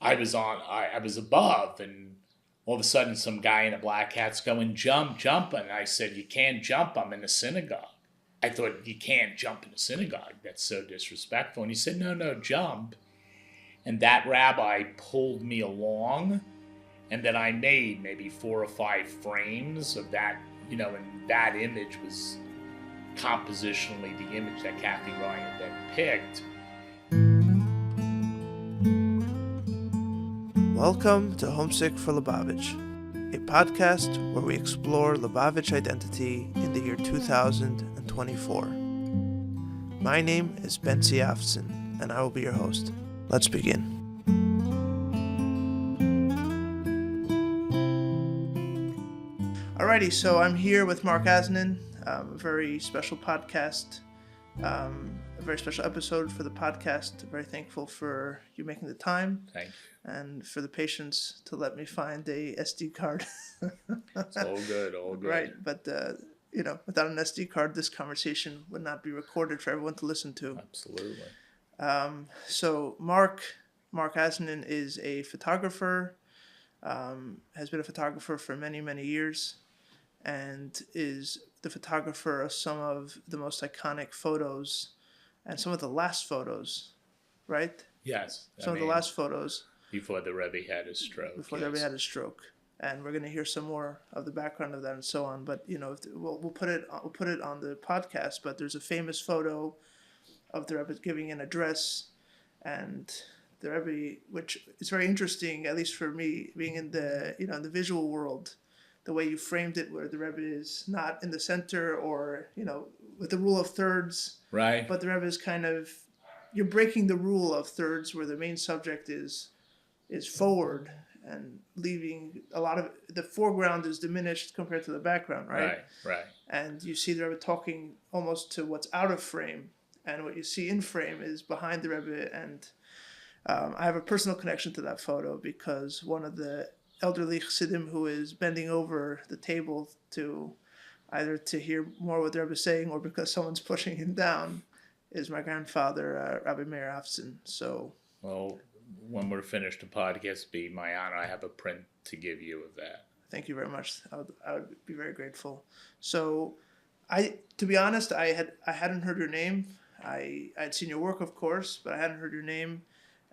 I was above, and all of a sudden some guy in a black hat's going, jump. And I said, you can't jump, I'm in a synagogue. I thought, you can't jump in a synagogue. That's so disrespectful. And he said, no, jump. And that rabbi pulled me along, and then I made maybe 4 or 5 frames of that, and that image was compositionally the image that Kathy Ryan then picked. Welcome to Homesick for Lubavitch, a podcast where we explore Lubavitch identity in the year 2024. My name is Bentzi, and I will be your host. Let's begin. Alrighty, so I'm here with Marc Asnin, a very special podcast, a very special episode for the podcast. Very thankful for you making the time. Thank you. And for the patience to let me find a SD card. It's all good. Right, but without an SD card, this conversation would not be recorded for everyone to listen to. Absolutely. So Marc Asnin is a photographer, has been a photographer for many, many years, and is the photographer of some of the most iconic photos and some of the last photos, right? Yes. Some of the last photos. Before the Rebbe had his stroke. The Rebbe had his stroke. And we're going to hear some more of the background of that and so on. But, we'll put it on the podcast. But there's a famous photo of the Rebbe giving an address, and the Rebbe, which is very interesting, at least for me, being in the in the visual world, the way you framed it, where the Rebbe is not in the center or with the rule of thirds, right? But the Rebbe is kind of, you're breaking the rule of thirds, where the main subject is forward and leaving a lot of the foreground is diminished compared to the background, right? Right. And you see the Rebbe talking almost to what's out of frame, and what you see in frame is behind the Rebbe. And I have a personal connection to that photo because one of the elderly Chassidim who is bending over the table to either to hear more what the Rebbe is saying or because someone's pushing him down is my grandfather, Rabbi Meir Afson. So, well, when we're finished the podcast, it'd be my honor. I have a print to give you of that. Thank you very much. I would be very grateful. So, to be honest, I hadn't heard your name. I'd seen your work, of course, but I hadn't heard your name.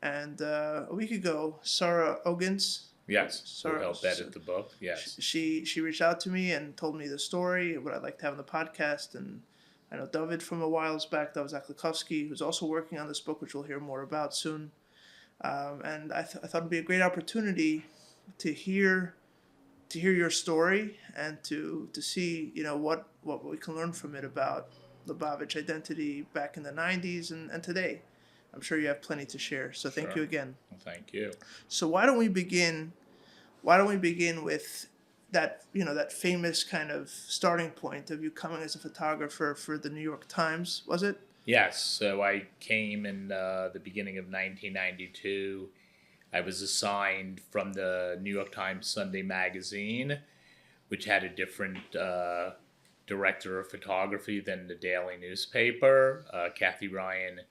And a week ago, Sarah Ogins. Yes, who helped edit the book. Yes. She reached out to me and told me the story, what I'd like to have on the podcast. And I know David from a while back, David Zaklikovsky, who's also working on this book, which we'll hear more about soon. And I thought it'd be a great opportunity to hear your story and to see what we can learn from it about Lubavitch identity back in the 90s and today. I'm sure you have plenty to share. So thank you again. Well, thank you. So why don't we begin with that that famous kind of starting point of you coming as a photographer for the New York Times, was it? Yes, so I came in the beginning of 1992. I was assigned from the New York Times Sunday magazine, which had a different director of photography than the daily newspaper. Kathy Ryan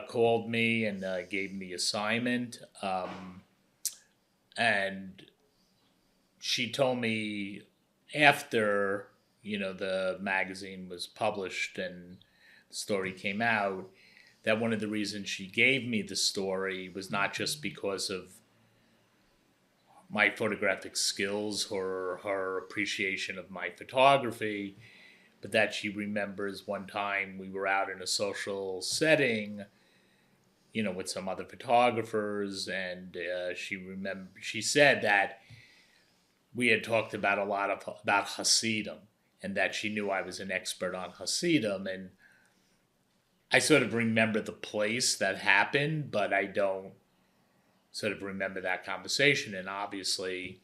called me and gave me the assignment. And she told me after the magazine was published and the story came out, that one of the reasons she gave me the story was not just because of my photographic skills or her appreciation of my photography, but that she remembers one time we were out in a social setting, with some other photographers, and she said that we had talked about about Hasidim, and that she knew I was an expert on Hasidim, and I sort of remember the place that happened, but I don't sort of remember that conversation. And obviously,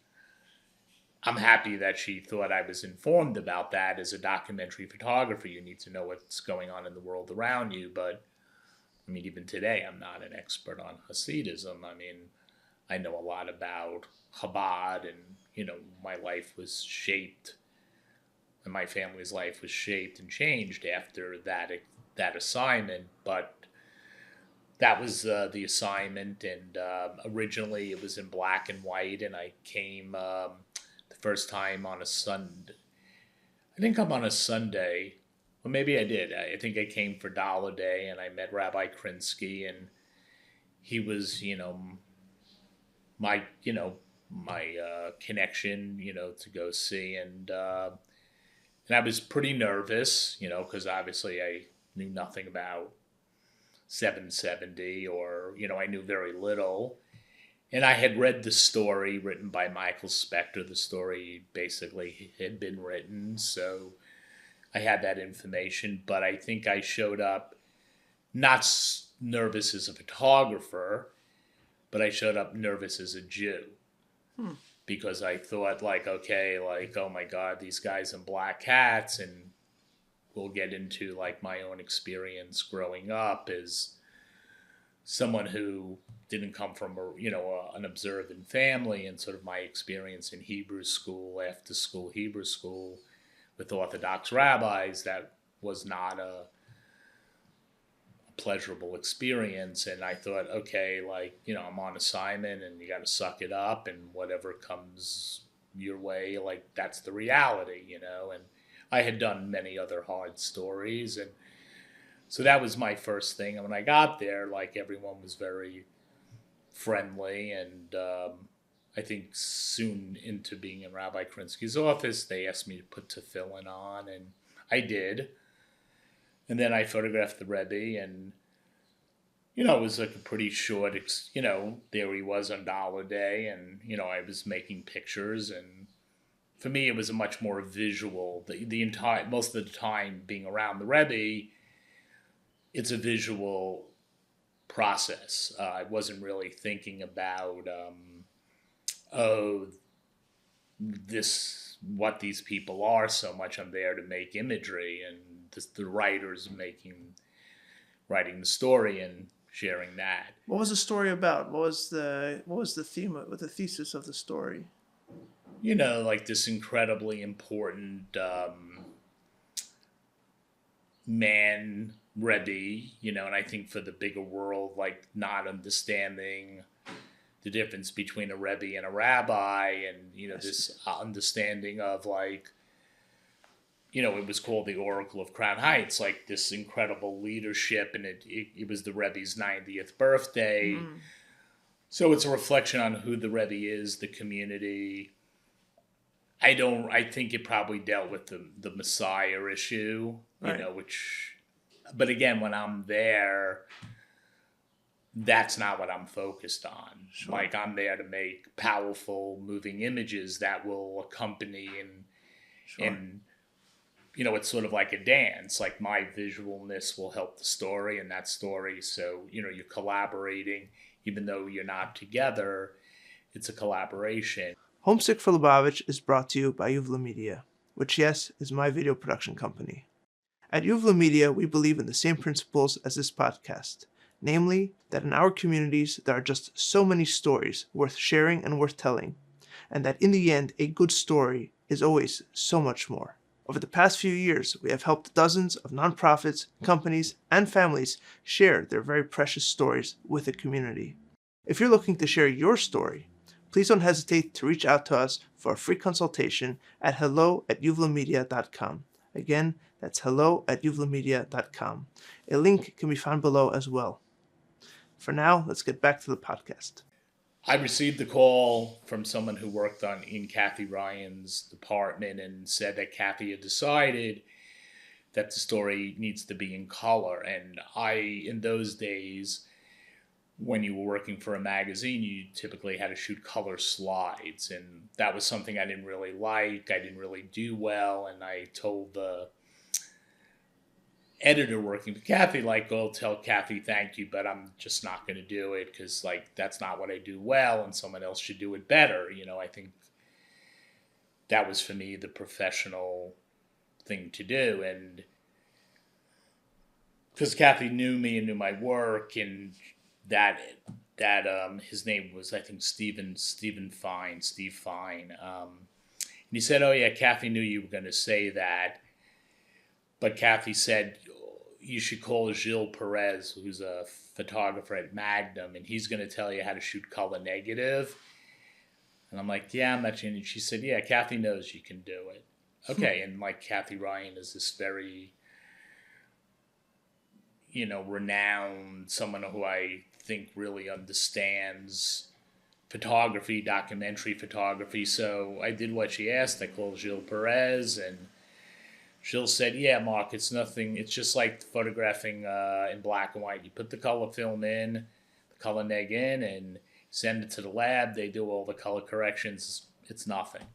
I'm happy that she thought I was informed about that. As a documentary photographer, you need to know what's going on in the world around you. But, I mean, even today, I'm not an expert on Hasidism. I mean, I know a lot about Chabad, and, my life was shaped, and my family's life was shaped and changed after that assignment. But that was the assignment, and originally it was in black and white, and I came the first time on a Sunday. I think I'm on a Sunday. Well, maybe I did. I think I came for Dollar Day, and I met Rabbi Krinsky, and he was, my connection, to go see, and I was pretty nervous, because obviously I knew nothing about 770, or I knew very little. And I had read the story written by Michael Spector. The story basically had been written, so I had that information. But I think I showed up not nervous as a photographer, but I showed up nervous as a Jew. Because I thought, okay, oh my God, these guys in black hats, and we'll get into my own experience growing up as someone who didn't come from an observant family, and sort of my experience in Hebrew school, after school Hebrew school with Orthodox rabbis, that was not a pleasurable experience. And I thought, okay, I'm on assignment, and you got to suck it up, and whatever comes your way, that's the reality, and I had done many other hard stories. And so that was my first thing. And when I got there, everyone was very friendly. And I think soon into being in Rabbi Krinsky's office, they asked me to put tefillin on, and I did. And then I photographed the Rebbe, and, it was a pretty short, there he was on Dollar Day, and, I was making pictures. And for me, it was a much more visual, most of the time being around the Rebbe, it's a visual process. I wasn't really thinking about, what these people are so much. I'm there to make imagery, and the writers writing the story and sharing that. What was the story about? What was the theme of the thesis of the story? This incredibly important man Rebbe, and I think for the bigger world, not understanding the difference between a Rebbe and a rabbi, and this understanding of it was called the Oracle of Crown Heights, this incredible leadership, and it was the Rebbe's 90th birthday. So it's a reflection on who the Rebbe is, the community. I think it probably dealt with the Messiah issue, right. But again, when I'm there, that's not what I'm focused on. Sure. I'm there to make powerful, moving images that will accompany and it's sort of like a dance. My visualness will help the story and that story. So, you're collaborating, even though you're not together, it's a collaboration. Homesick for Lubavitch is brought to you by Yuvla Media, which, yes, is my video production company. At Yuvla Media, we believe in the same principles as this podcast, namely that in our communities there are just so many stories worth sharing and worth telling, and that in the end, a good story is always so much more. Over the past few years, we have helped dozens of nonprofits, companies, and families share their very precious stories with the community. If you're looking to share your story, please don't hesitate to reach out to us for a free consultation at hello@yuvlamedia.com. Again, that's hello@yuvlamedia.com. A link can be found below as well. For now, let's get back to the podcast. I received a call from someone who worked in Kathy Ryan's department, and said that Kathy had decided that the story needs to be in color. And in those days, when you were working for a magazine, you typically had to shoot color slides, and that was something I didn't really like. I didn't really do well, and I told the editor working with Kathy, tell Kathy thank you, but I'm just not going to do it, because that's not what I do well, and someone else should do it better. I think that was for me the professional thing to do, and because Kathy knew me and knew my work, and that his name was, I think, Steve Fine. And he said, oh yeah, Kathy knew you were going to say that, but Kathy said you should call Gilles Perez, who's a photographer at Magnum, and he's going to tell you how to shoot color negative. And I'm like, yeah, I'm not sure. And she said, yeah, Kathy knows you can do it. Okay. And like Kathy Ryan is this very, renowned, someone who I think really understands photography, documentary photography. So I did what she asked. I called Gilles Perez, and Gilles said, yeah, Mark, it's nothing. It's just like photographing in black and white. You put the color film in, the color neg in, and send it to the lab. They do all the color corrections. It's nothing.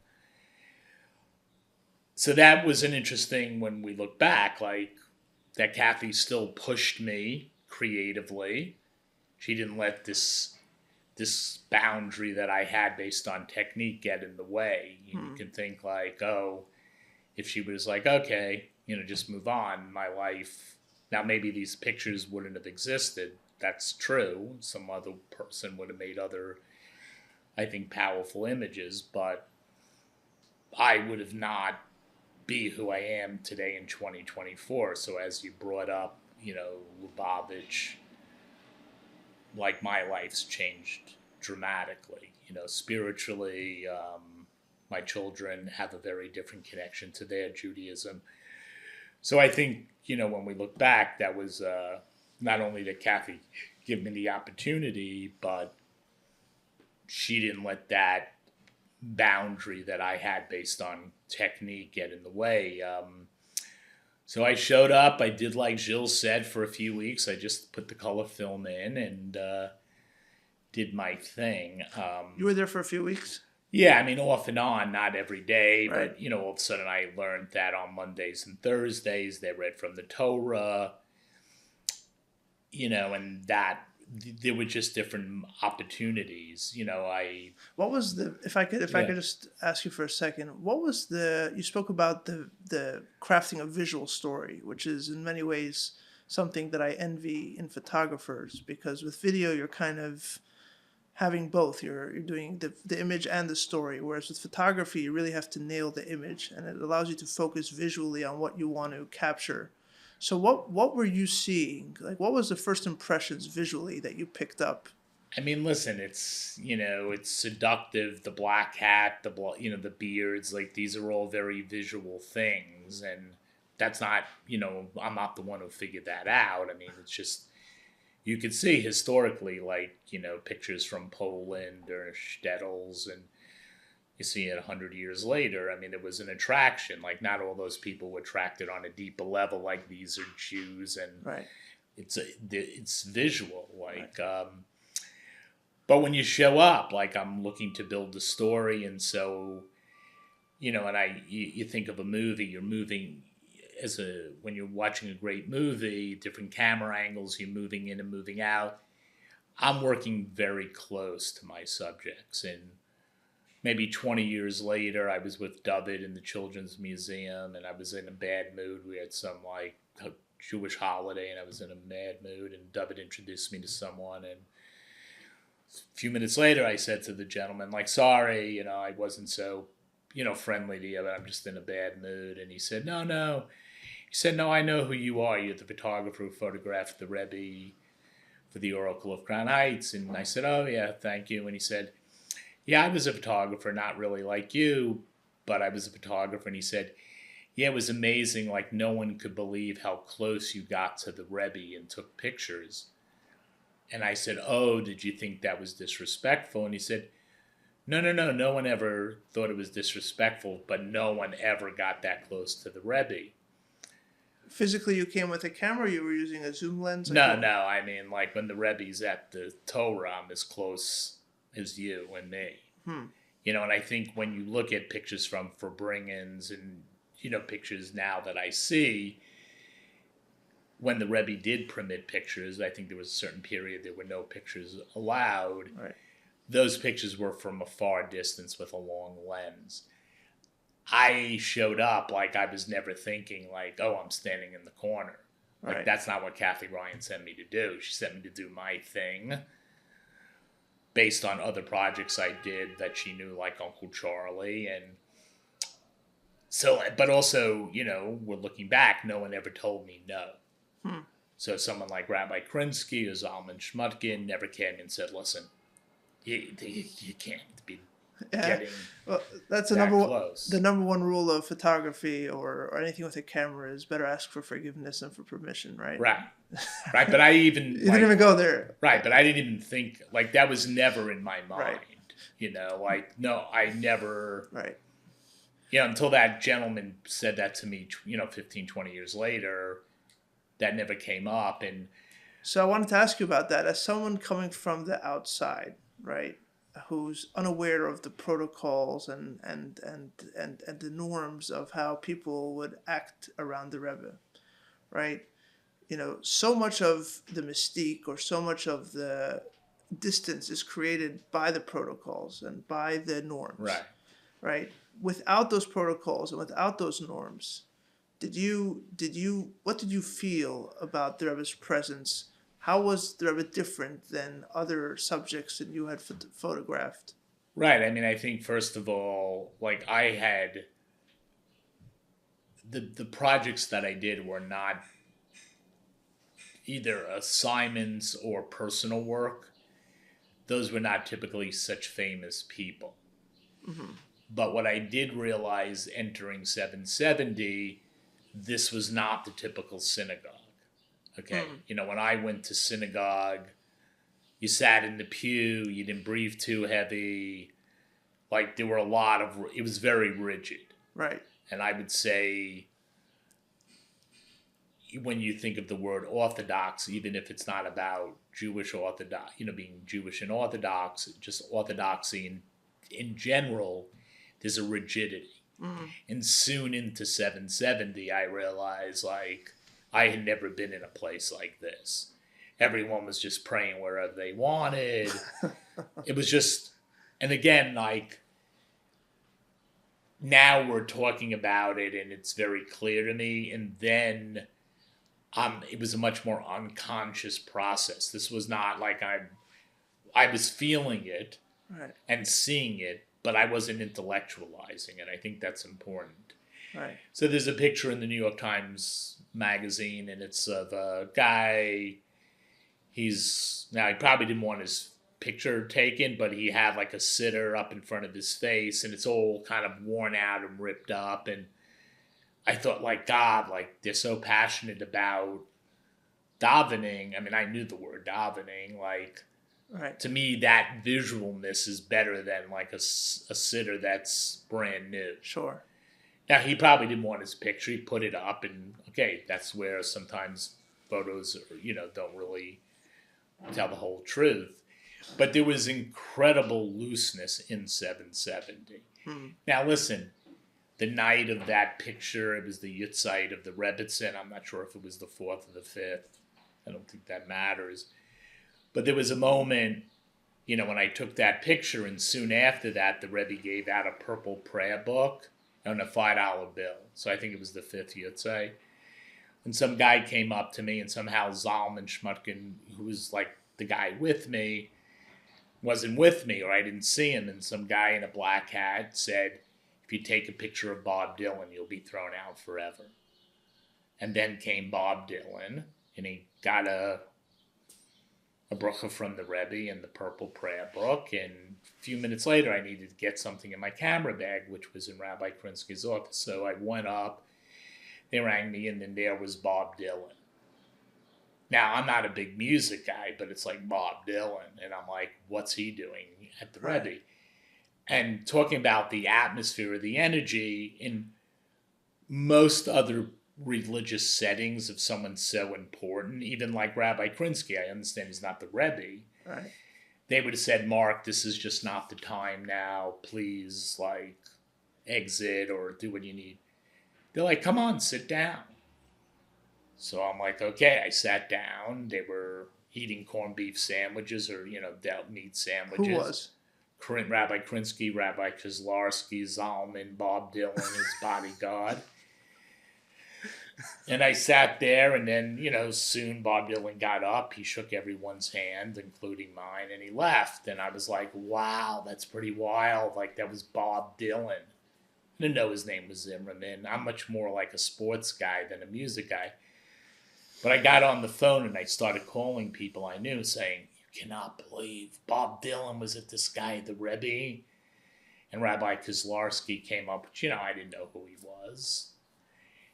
So that was an interesting, when we look back, like that Kathy still pushed me creatively. She didn't let this boundary that I had based on technique get in the way. You can think like, oh, if she was like, okay, just move on, my life. Now maybe these pictures wouldn't have existed. That's true. Some other person would have made other, I think, powerful images, but I would have not be who I am today in 2024. So as you brought up, Lubavitch, like my life's changed dramatically, spiritually. My children have a very different connection to their Judaism. So I think, when we look back, that was not only did Kathy give me the opportunity, but she didn't let that boundary that I had based on technique get in the way. So I showed up. I did like Gilles said for a few weeks. I just put the color film in and did my thing. You were there for a few weeks? Yeah, I mean, off and on, not every day, right. But, all of a sudden I learned that on Mondays and Thursdays they read from the Torah, and that there were just different opportunities, What was if I could just ask you for a second, what was you spoke about the crafting a visual story, which is in many ways something that I envy in photographers, because with video you're kind of having both. You're doing the image and the story, whereas with photography you really have to nail the image, and it allows you to focus visually on what you want to capture. So what were you seeing? Like, what was the first impressions visually that you picked up? I mean, listen, it's it's seductive. The black hat, the beards, like these are all very visual things, and that's not I'm not the one who figured that out. I mean, it's just. You could see historically, like, pictures from Poland or shtetls, and you see it 100 years later. I mean, it was an attraction. Like, not all those people were attracted on a deeper level, like these are Jews, and right. It's visual. Like, right. But when you show up, like, I'm looking to build a story, and so, and you think of a movie, you're moving. When you're watching a great movie, different camera angles, you're moving in and moving out. I'm working very close to my subjects. And maybe 20 years later, I was with David in the Children's Museum, and I was in a bad mood. We had some a Jewish holiday, and I was in a bad mood, and David introduced me to someone. And a few minutes later, I said to the gentleman, like, sorry, I wasn't so, friendly to you, but I'm just in a bad mood. And he said, no. He said, no, I know who you are. You're the photographer who photographed the Rebbe for the Oracle of Crown Heights. And I said, oh, yeah, thank you. And he said, yeah, I was a photographer, not really like you, but I was a photographer. And he said, yeah, it was amazing. Like, no one could believe how close you got to the Rebbe and took pictures. And I said, oh, did you think that was disrespectful? And he said, no. No one ever thought it was disrespectful, but no one ever got that close to the Rebbe. Physically, you came with a camera, or you were using a zoom lens? No. I mean, like, when the Rebbe's at the Torah, I'm as close as you and me. And I think when you look at pictures from Farbrengens and, pictures now that I see, when the Rebbe did permit pictures, I think there was a certain period there were no pictures allowed. Right. Those pictures were from a far distance with a long lens. I showed up like I was never thinking like, oh, I'm standing in the corner. Like, right. That's not what Kathy Ryan sent me to do. She sent me to do my thing based on other projects I did that she knew, like Uncle Charlie. And so, but also, we're looking back, no one ever told me no. So someone like Rabbi Krinsky or Zalman Shmutkin never came and said, listen, you can't be getting well, that's that the number one rule of photography or anything with a camera is better ask for forgiveness than for permission, right? Right. Right. But I even... you didn't even go there. Right. But I didn't even think... Like, that was never in my mind. Right. You know, like, no, I never... Right. You know, until that gentleman said that to me, 15, 20 years later, that never came up. And so I wanted to ask you about that. As someone coming from the outside, right, who's unaware of the protocols and the norms of how people would act around the Rebbe, right? You know, so much of the mystique or so much of the distance is created by the protocols and by the norms. Right. Right. Without those protocols and without those norms, what did you feel about the Rebbe's presence? How was the Rebbe different than other subjects that you had photographed? Right. I mean, I think first of all, like I had the projects that I did were not either assignments or personal work. Those were not typically such famous people. Mm-hmm. But what I did realize entering 770, this was not the typical synagogue. Okay. You know, when I went to synagogue, you sat in the pew, you didn't breathe too heavy. Like there were it was very rigid. Right. And I would say when you think of the word Orthodox, even if it's not about Jewish Orthodox, being Jewish and Orthodox, just orthodoxy in general, there's a rigidity. Mm-hmm. And soon into 770, I realized, like, I had never been in a place like this. Everyone was just praying wherever they wanted. It was just, and again, like, now we're talking about it and it's very clear to me. And then it was a much more unconscious process. This was not like I was feeling it right. and seeing it, but I wasn't intellectualizing it. I think that's important. Right. So there's a picture in the New York Times magazine, and it's of a guy. He probably didn't want his picture taken, but he had like a sitter up in front of his face, and it's all kind of worn out and ripped up. And I thought, like, God, like they're so passionate about davening. I mean, I knew the word davening, like. Right. To me, that visualness is better than like a sitter that's brand new. Sure. Now, he probably didn't want his picture. He put it up, and okay, that's where sometimes photos, don't really tell the whole truth. But there was incredible looseness in 770. Now, listen, the night of that picture, it was the Yitzhak of the Rebbitzin. I'm not sure if it was the 4th or the 5th. I don't think that matters. But there was a moment, when I took that picture, and soon after that, the Rebbe gave out a purple prayer book on a $5 bill. So I think it was the 5th Yitzhak. And some guy came up to me, and somehow Zalman Shmutkin, who was like the guy with me, wasn't with me, or I didn't see him. And some guy in a black hat said, if you take a picture of Bob Dylan, you'll be thrown out forever. And then came Bob Dylan, and he got a bracha from the Rebbe and the purple prayer book, and a few minutes later I needed to get something in my camera bag, which was in Rabbi Krinsky's office. So I went up, they rang me, and then there was Bob Dylan. Now, I'm not a big music guy, but it's like Bob Dylan, and I'm like, what's he doing at the Rebbe? And talking about the atmosphere, the energy, in most other religious settings of someone so important, even like Rabbi Krinsky, I understand he's not the Rebbe. Right. They would have said, Mark, this is just not the time now. Please, like, exit or do what you need. They're like, come on, sit down. So I'm like, okay. I sat down. They were eating corned beef sandwiches or, dealt meat sandwiches. Who was? Rabbi Krinsky, Rabbi Kozlarsky, Zalman, Bob Dylan, his bodyguard. And I sat there, and then, soon Bob Dylan got up. He shook everyone's hand, including mine, and he left. And I was like, wow, that's pretty wild. Like, that was Bob Dylan. I didn't know his name was Zimmerman. I'm much more like a sports guy than a music guy. But I got on the phone and I started calling people I knew saying, you cannot believe Bob Dylan was at this guy, the Rebbe. And Rabbi Kozlarsky came up, but I didn't know who he was.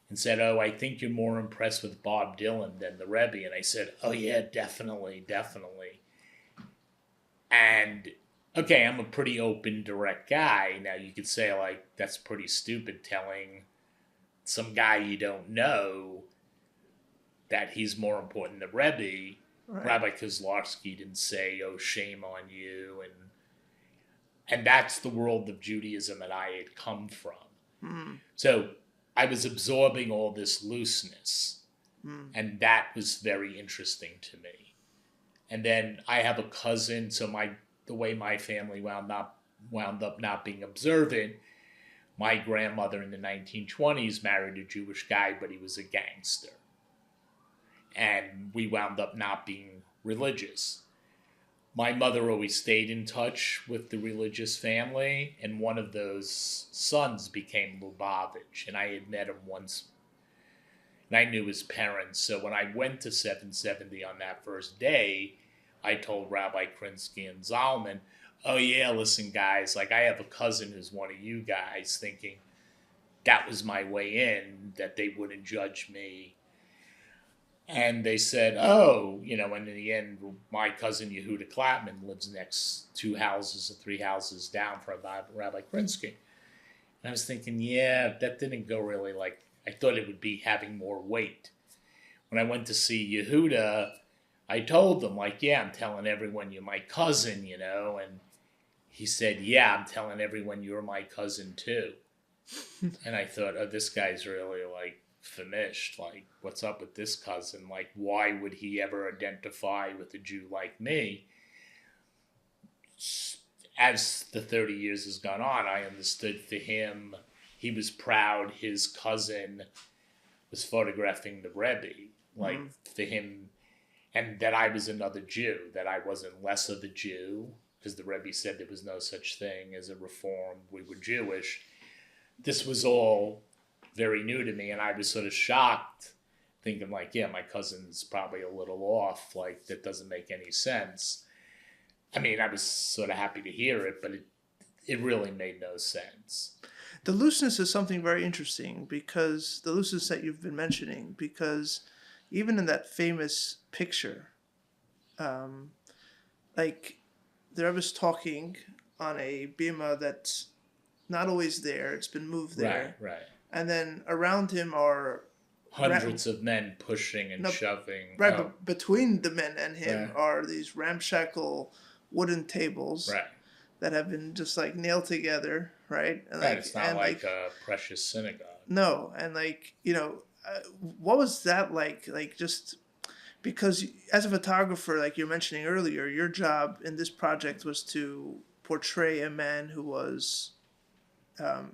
And said, oh, I think you're more impressed with Bob Dylan than the Rebbe. And I said, oh yeah, definitely. And okay, I'm a pretty open, direct guy. Now you could say, like, that's pretty stupid telling some guy you don't know that he's more important than Rebbe. Right. Rabbi Kozlarsky didn't say, oh, shame on you. And that's the world of Judaism that I had come from. Mm. So I was absorbing all this looseness. Mm. And that was very interesting to me. And then I have a cousin, so the way my family wound up not being observant, my grandmother in the 1920s married a Jewish guy, but he was a gangster. And we wound up not being religious. My mother always stayed in touch with the religious family, and one of those sons became Lubavitch, and I had met him once, and I knew his parents. So when I went to 770 on that first day, I told Rabbi Krinsky and Zalman, oh yeah, listen guys, like I have a cousin who's one of you guys, thinking that was my way in, that they wouldn't judge me. And they said, oh, and in the end, my cousin Yehuda Klapman lives next 2 houses or 3 houses down from Rabbi Krinsky. And I was thinking, yeah, that didn't go really like, I thought it would be having more weight. When I went to see Yehuda, I told them, like, yeah, I'm telling everyone you're my cousin, and he said, yeah, I'm telling everyone you're my cousin too. And I thought, oh, this guy's really, like, finished. Like, what's up with this cousin? Like, why would he ever identify with a Jew like me? As the 30 years has gone on, I understood for him, he was proud his cousin was photographing the Rebbe. Like, for him, and that I was another Jew, that I wasn't less of a Jew, because the Rebbe said there was no such thing as a reform. We were Jewish. This was all very new to me, and I was sort of shocked, thinking like, yeah, my cousin's probably a little off, like that doesn't make any sense. I mean, I was sort of happy to hear it, but it really made no sense. The looseness is something very interesting, because the looseness that you've been mentioning, because even in that famous picture, like the Rebbe's talking on a bima that's not always there, it's been moved there. Right. And then around him are hundreds of men pushing and shoving. Right, but between the men and him are these ramshackle wooden tables that have been just like nailed together, right? And it's not like a precious synagogue. No, and what was that like? Like, just because as a photographer, like you're mentioning earlier, your job in this project was to portray a man who was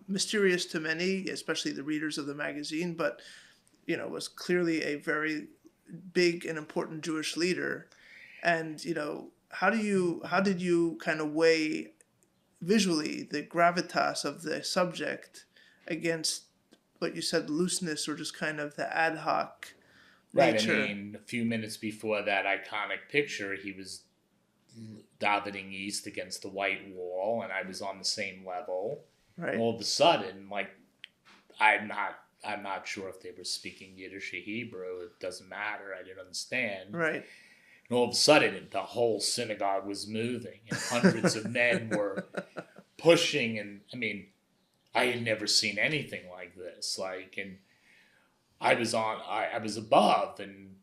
mysterious to many, especially the readers of the magazine, but was clearly a very big and important Jewish leader. And how did you kind of weigh visually the gravitas of the subject against what you said, looseness, or just kind of the ad hoc nature? Right. I mean, a few minutes before that iconic picture, he was davening east against the white wall, and I was on the same level. Right. All of a sudden, like, I'm not sure if they were speaking Yiddish or Hebrew. It doesn't matter. I didn't understand. Right. And all of a sudden, the whole synagogue was moving, and hundreds of men were pushing. And I mean, I had never seen anything like this. Like, and I was above, and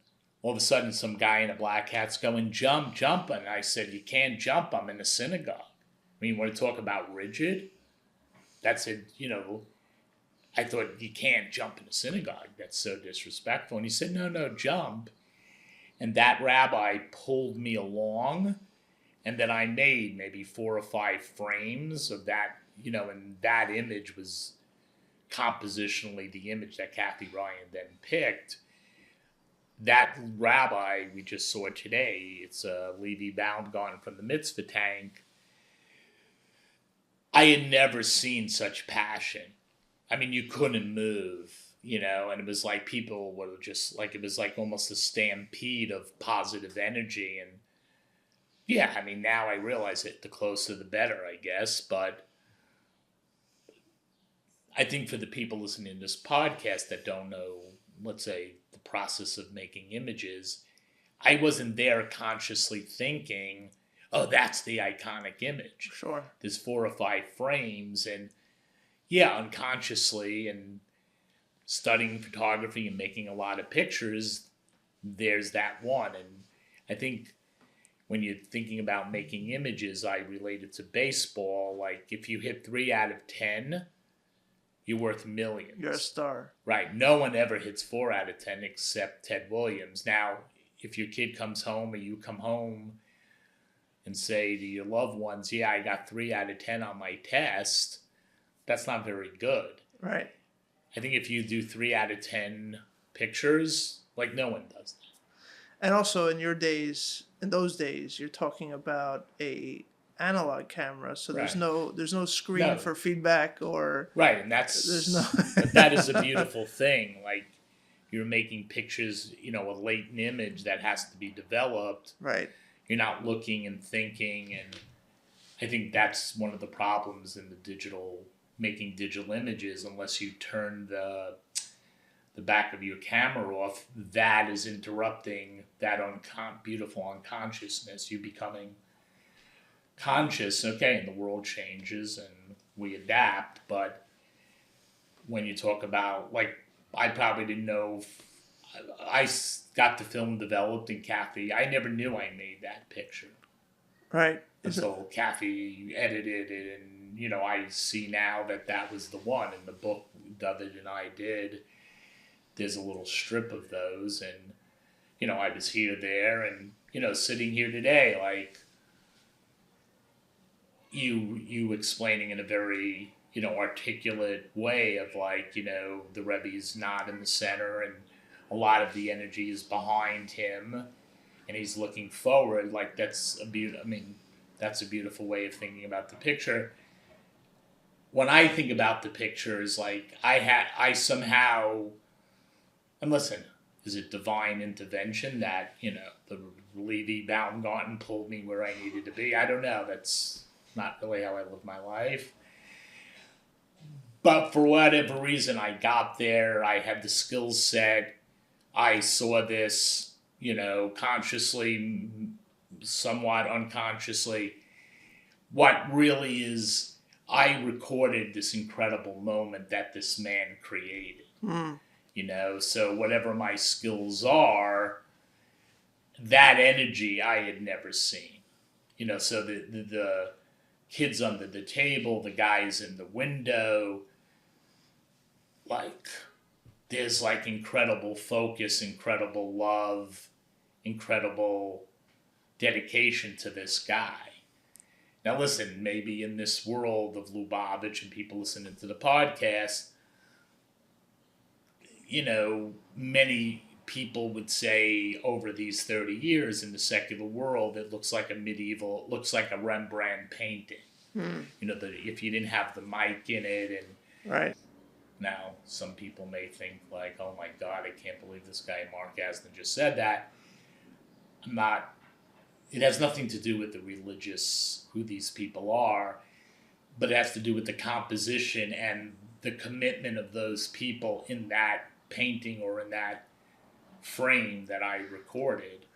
all of a sudden, some guy in a black hat's going, jump. And I said, you can't jump. I'm in a synagogue. I mean, you want to talk about rigid? That's it, I thought, you can't jump in a synagogue. That's so disrespectful. And he said, no, jump. And that rabbi pulled me along. And then I made maybe 4 or 5 frames of that, and that image was compositionally the image that Kathy Ryan then picked. That rabbi we just saw today, it's Levi Baumgarten from the Mitzvah Tank. I had never seen such passion. I mean, you couldn't move. and it was like people were just like, it was like almost a stampede of positive energy. And yeah, I mean, now I realize it, the closer the better, I guess. But I think for the people listening to this podcast that don't know, let's say, the process of making images, I wasn't there consciously thinking, oh, that's the iconic image. Sure. There's 4 or 5 frames, and yeah, unconsciously, and studying photography and making a lot of pictures, there's that one. And I think when you're thinking about making images, I relate it to baseball. Like, if you hit 3 out of 10, you're worth millions. You're a star. Right. No one ever hits 4 out of 10 except Ted Williams. Now, if your kid comes home or you come home and say to your loved ones, yeah, I got 3 out of 10 on my test, that's not very good. Right. I think if you do 3 out of 10 pictures, like, no one does that. And also in those days, you're talking about a analog camera, so there's no screen for feedback or right, and that is a beautiful thing. Like, you're making pictures, a latent image that has to be developed. Right. You're not looking and thinking, and I think that's one of the problems in making digital images. Unless you turn the back of your camera off, that is interrupting that beautiful unconsciousness. You're becoming conscious, okay, and the world changes and we adapt, but when you talk about, like, I probably didn't know, I got the film developed, and Kathy, I never knew I made that picture. Right. Until Kathy edited it, and, I see now that was the one. In the book David and I did, there's a little strip of those, and, I was here, there, and, sitting here today, like, you explaining in a very, articulate way of, like, the Rebbe's not in the center, and a lot of the energy is behind him, and he's looking forward. Like, that's a beautiful way of thinking about the picture. When I think about the pictures, like, I somehow, and listen, is it divine intervention that, the Levi Baumgarten pulled me where I needed to be? I don't know. That's not really how I live my life. But for whatever reason, I got there. I had the skill set. I saw this, consciously, somewhat unconsciously. What really is, I recorded this incredible moment that this man created. So whatever my skills are, that energy I had never seen. So the kids under the table, the guys in the window, like, there's, like, incredible focus, incredible love, incredible dedication to this guy. Now listen, maybe in this world of Lubavitch and people listening to the podcast, many people would say over these 30 years in the secular world, it looks like it looks like a Rembrandt painting. If you didn't have the mic in it, and right. Now, some people may think, like, oh my God, I can't believe this guy Marc Asnin just said that. It has nothing to do with the religious, who these people are, but it has to do with the composition and the commitment of those people in that painting or in that frame that I recorded.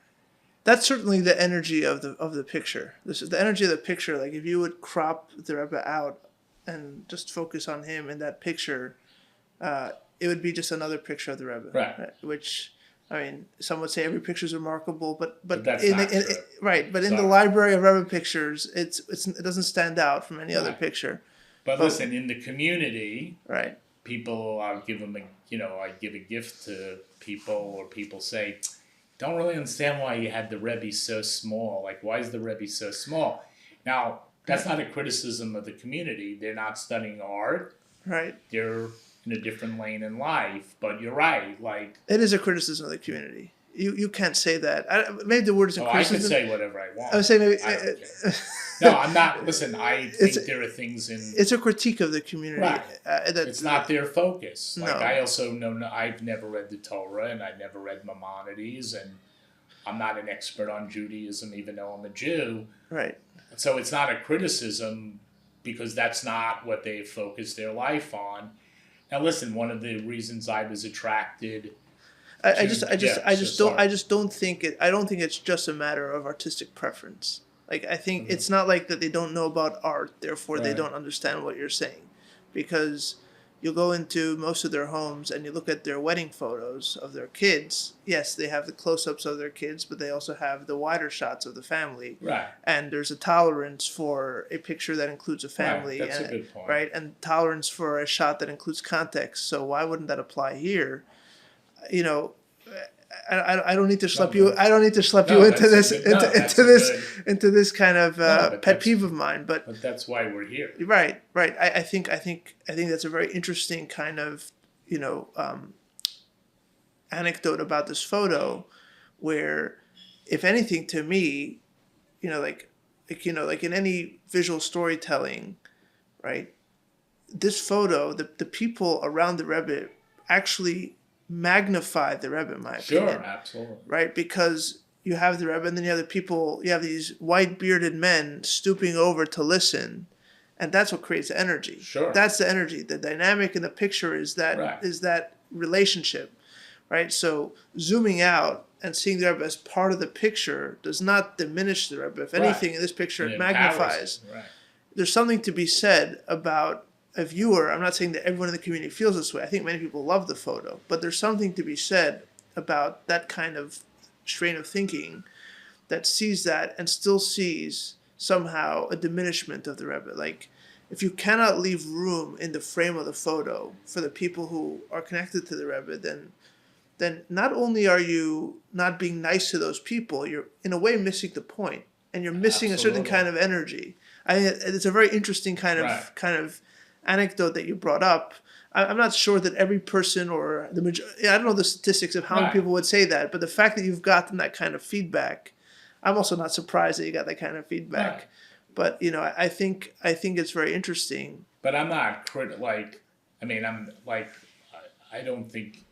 That's certainly the energy of the picture. This is the energy of the picture. Like, if you would crop the Rebbe out and just focus on him in that picture, it would be just another picture of the Rebbe. Right. Which, I mean, some would say every picture is remarkable, but that's not true. Right. But in the library of Rebbe pictures, it doesn't stand out from any other picture. But listen, in the community, right, people, I'll give them I give a gift to people, or people say, don't really understand why you had the Rebbe so small. Like, why is the Rebbe so small? Now, that's not a criticism of the community. They're not studying art. Right. They're in a different lane in life. But you're right. Like, it is a criticism of the community. you can't say that. Maybe the word isn't Oh, I can criticism. say whatever I want. I would say maybe. I don't care. No, I'm not. Listen, I think there are things in. It's a critique of the community. Right. It's not their focus. Like, No. I also know I've never read the Torah and I've never read Maimonides, and I'm not an expert on Judaism, even though I'm a Jew. Right. So it's not a criticism because that's not what they focus their life on. Now, listen, one of the reasons I was attracted. I just don't think it. I don't think it's just a matter of artistic preference. Like, I think it's not like that they don't know about art, therefore they don't understand what you're saying, because you'll go into most of their homes and you look at their wedding photos of their kids. Yes, they have the close-ups of their kids, but they also have the wider shots of the family. Right. And there's a tolerance for a picture that includes a family. Right. That's a good point. Right, and tolerance for a shot that includes context. So why wouldn't that apply here? You know, I don't need to schlep you. I don't need to schlep you into this kind of pet peeve of mine. But that's why we're here. Right. I think that's a very interesting kind of anecdote about this photo, where, if anything, to me, like in any visual storytelling, right? This photo, the people around the Rebbe actually magnify the Rebbe, in my opinion. Sure, absolutely. Right? Because you have the Rebbe, and then you have the people, you have these white bearded men stooping over to listen, and that's what creates energy. Sure. That's the energy. The dynamic in the picture is that relationship, right? So zooming out and seeing the Rebbe as part of the picture does not diminish the Rebbe. If anything, in this picture, it magnifies. Right. There's something to be said about a viewer. I'm not saying that everyone in the community feels this way. I think many people love the photo, but there's something to be said about that kind of strain of thinking that sees that and still sees somehow a diminishment of the Rebbe. Like, if you cannot leave room in the frame of the photo for the people who are connected to the Rebbe, then not only are you not being nice to those people, you're in a way missing the point, and you're missing a certain kind of energy. I think it's a very interesting kind of anecdote that you brought up. I'm not sure that every person or the majority, I don't know the statistics of how many people would say that, but the fact that you've gotten that kind of feedback, I'm also not surprised that you got that kind of feedback. Right. But I think it's very interesting. But I'm not I don't think,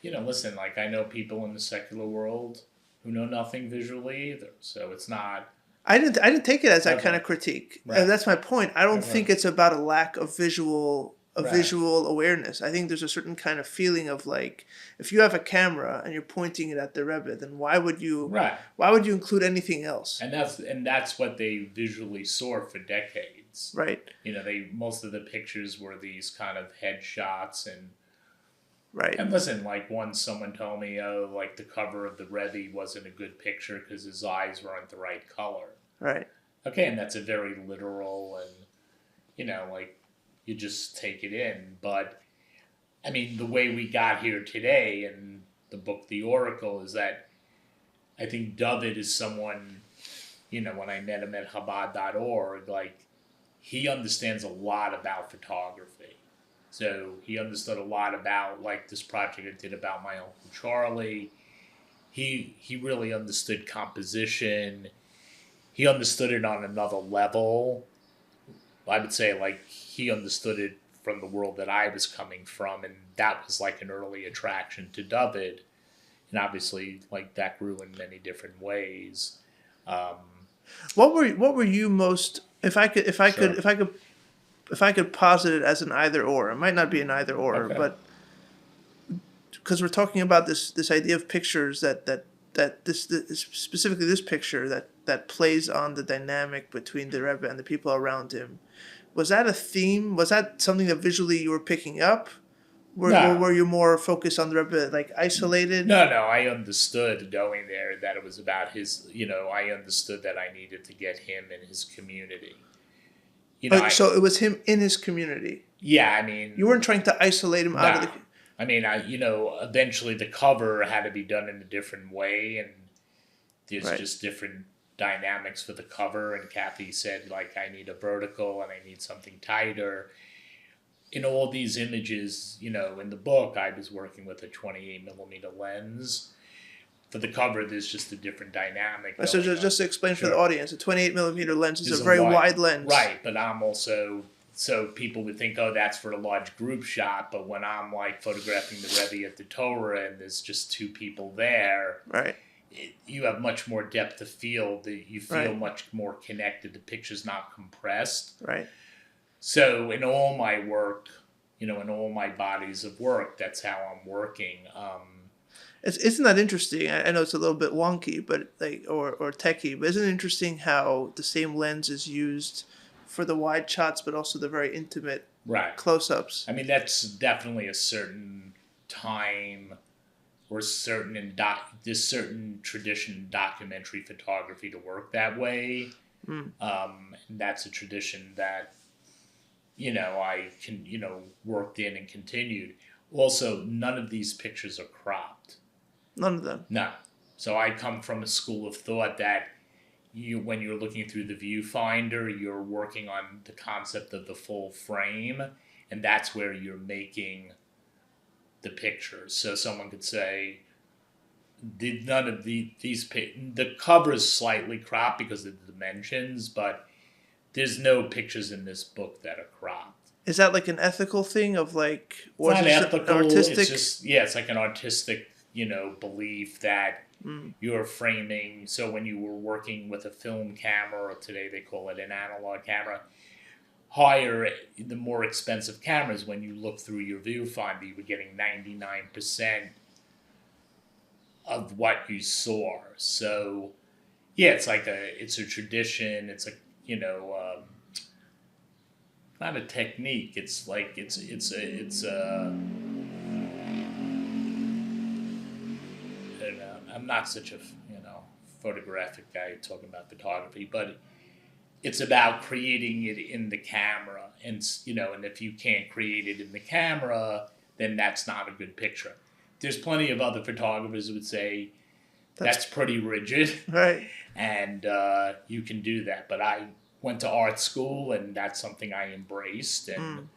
listen, like, I know people in the secular world who know nothing visually either, so it's not. I didn't take it as that kind of critique. Right. That's my point. I don't think it's about a lack of visual awareness. I think there's a certain kind of feeling of, like, if you have a camera and you're pointing it at the Rebbe, then why would you include anything else? And that's what they visually saw for decades. Right. Most of the pictures were these kind of headshots and. Right. And listen, like, once someone told me, like, the cover of the Rebbe wasn't a good picture because his eyes weren't the right color. Right. Okay, and that's a very literal and, like, you just take it in. But, I mean, the way we got here today in the book The Oracle is that I think David is someone, when I met him at Chabad.org, like, he understands a lot about photography. So he understood a lot about, like, this project I did about my Uncle Charlie. He really understood composition. He understood it on another level. I would say, like, he understood it from the world that I was coming from, and that was, like, an early attraction to David. And obviously, like, that grew in many different ways. What were you most, if I could posit it as an either or, it might not be an either or, but because we're talking about this idea of pictures that this specifically this picture that plays on the dynamic between the Rebbe and the people around him. Was that a theme? Was that something that visually you were picking up? Or were you more focused on the Rebbe, like, isolated? No, I understood going there that it was about his, I understood that I needed to get him in his community. So it was him in his community. Yeah, I mean, you weren't trying to isolate him out of the. I mean, eventually the cover had to be done in a different way, and there's just different dynamics for the cover. And Kathy said, like, I need a vertical and I need something tighter. In all these images, in the book, I was working with a 28 millimeter lens, for the cover, there's just a different dynamic. So just to explain for the audience, a 28 millimeter lens is a very wide lens. Right, but I'm also, so people would think, oh, that's for a large group shot, but when I'm like photographing the Rebbe at the Torah and there's just two people there, right, you have much more depth of field. You feel much more connected. The picture's not compressed. Right. So in all my work, in all my bodies of work, that's how I'm working. Isn't that interesting? I know it's a little bit wonky, but or techie, but isn't it interesting how the same lens is used for the wide shots, but also the very intimate close-ups? I mean, that's definitely a certain time or there's certain tradition in documentary photography to work that way. And that's a tradition that, I can, worked in and continued. Also, none of these pictures are cropped. None of them? No. So I come from a school of thought that when you're looking through the viewfinder, you're working on the concept of the full frame, and that's where you're making the pictures. So someone could say, did none of the cover is slightly cropped because of the dimensions, but there's no pictures in this book that are cropped. Is that like an ethical thing of like, or it's not ethical, artistic? It's just, it's like an artistic, belief that you're framing. So when you were working with a film camera, or today they call it an analog camera, the more expensive cameras, when you look through your viewfinder, you were getting 99% of what you saw. So, it's like it's a tradition. It's not a technique. It's like it's a. I don't know. I'm not such a photographic guy talking about photography, but it's about creating it in the camera, and and if you can't create it in the camera, then that's not a good picture. There's plenty of other photographers who would say that's pretty rigid, right? And you can do that, but I went to art school, and that's something I embraced, and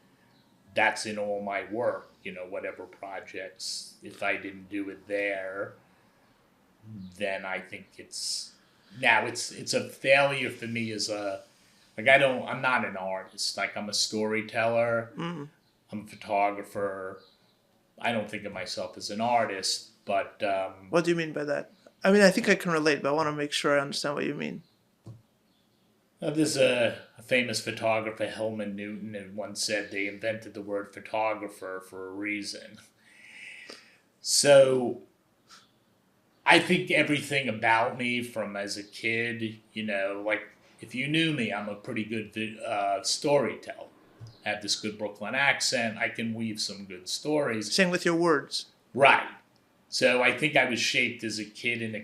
that's in all my work. Whatever projects, if I didn't do it there, then I think it's a failure for me as I'm not an artist. Like, I'm a storyteller. I'm a photographer. I don't think of myself as an artist, but what do you mean by that? I mean, I think I can relate, but I want to make sure I understand what you mean. There's a famous photographer, Helmut Newton, who once said they invented the word photographer for a reason. So I think everything about me from as a kid, like if you knew me, I'm a pretty good storyteller. I have this good Brooklyn accent. I can weave some good stories. Same with your words. Right. So I think I was shaped as a kid in a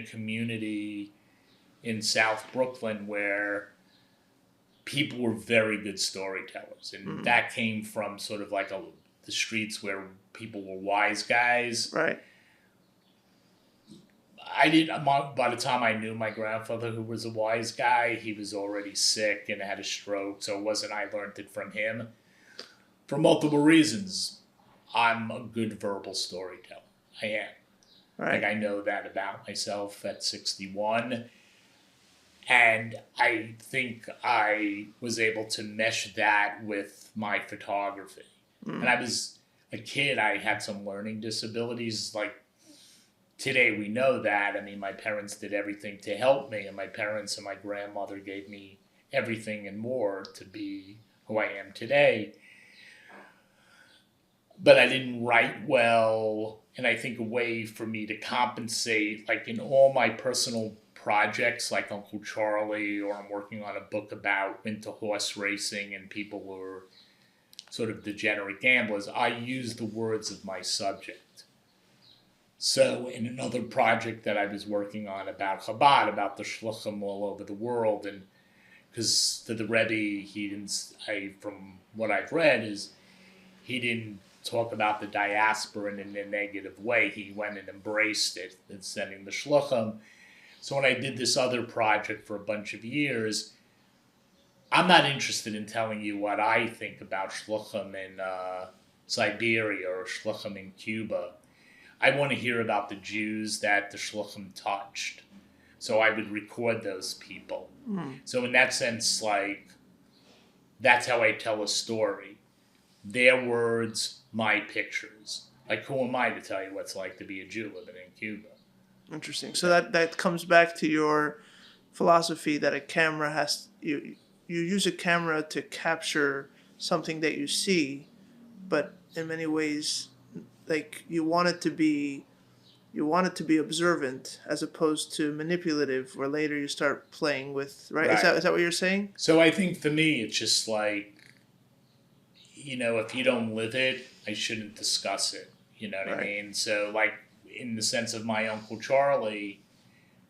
community in South Brooklyn where people were very good storytellers. And that came from sort of like the streets where people were wise guys. Right. By the time I knew my grandfather, who was a wise guy, he was already sick and had a stroke. So it wasn't I learned it from him. For multiple reasons, I'm a good verbal storyteller. I am. Right. Like, I know that about myself at 61. And I think I was able to mesh that with my photography. And I was a kid, I had some learning disabilities. Like, today we know that. I mean, my parents did everything to help me, and my parents and my grandmother gave me everything and more to be who I am today. But I didn't write well, and I think a way for me to compensate, like in all my personal projects, like Uncle Charlie, or I'm working on a book about winter horse racing and people who are sort of degenerate gamblers, I use the words of my subject. So in another project that I was working on about Chabad, about the shluchim all over the world, and because to the Rebbe, from what I've read, is he didn't talk about the diaspora in a negative way. He went and embraced it and sending the shluchim. So when I did this other project for a bunch of years, I'm not interested in telling you what I think about shluchim in Siberia or shluchim in Cuba. I want to hear about the Jews that the Shluchim touched. So I would record those people. So in that sense, like, that's how I tell a story. Their words, my pictures. Like, who am I to tell you what it's like to be a Jew living in Cuba? Interesting. So that comes back to your philosophy that a camera has you use a camera to capture something that you see, but in many ways, like you want it to be observant as opposed to manipulative, where later you start playing with, right? Right. Is that what you're saying? So I think for me, it's just like, if you don't live it, I shouldn't discuss it. You know what I mean? So, like, in the sense of my Uncle Charlie,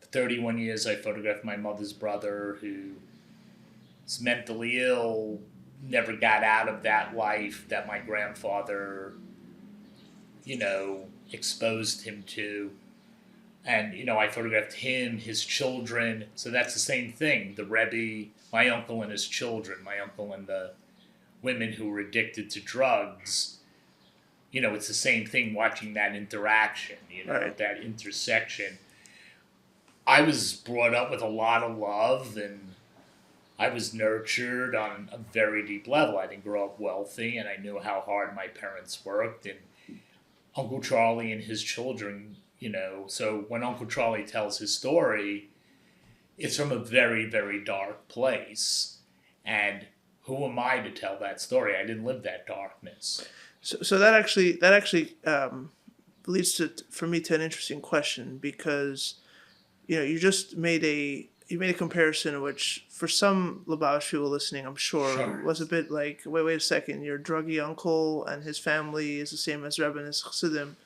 for 31 years I photographed my mother's brother who's mentally ill, never got out of that life that my grandfather, exposed him to. And, I photographed him, his children. So that's the same thing. The Rebbe, my uncle and his children, my uncle and the women who were addicted to drugs. It's the same thing watching that interaction, that intersection. I was brought up with a lot of love and I was nurtured on a very deep level. I didn't grow up wealthy and I knew how hard my parents worked. And Uncle Charlie and his children, so when Uncle Charlie tells his story, it's from a very, very dark place. And who am I to tell that story? I didn't live that darkness. So that actually leads for me to an interesting question, because you just made a comparison which for some Lubavitch people listening, I'm sure, was a bit like, wait a second, your druggy uncle and his family is the same as Rebbe and his Chassidim.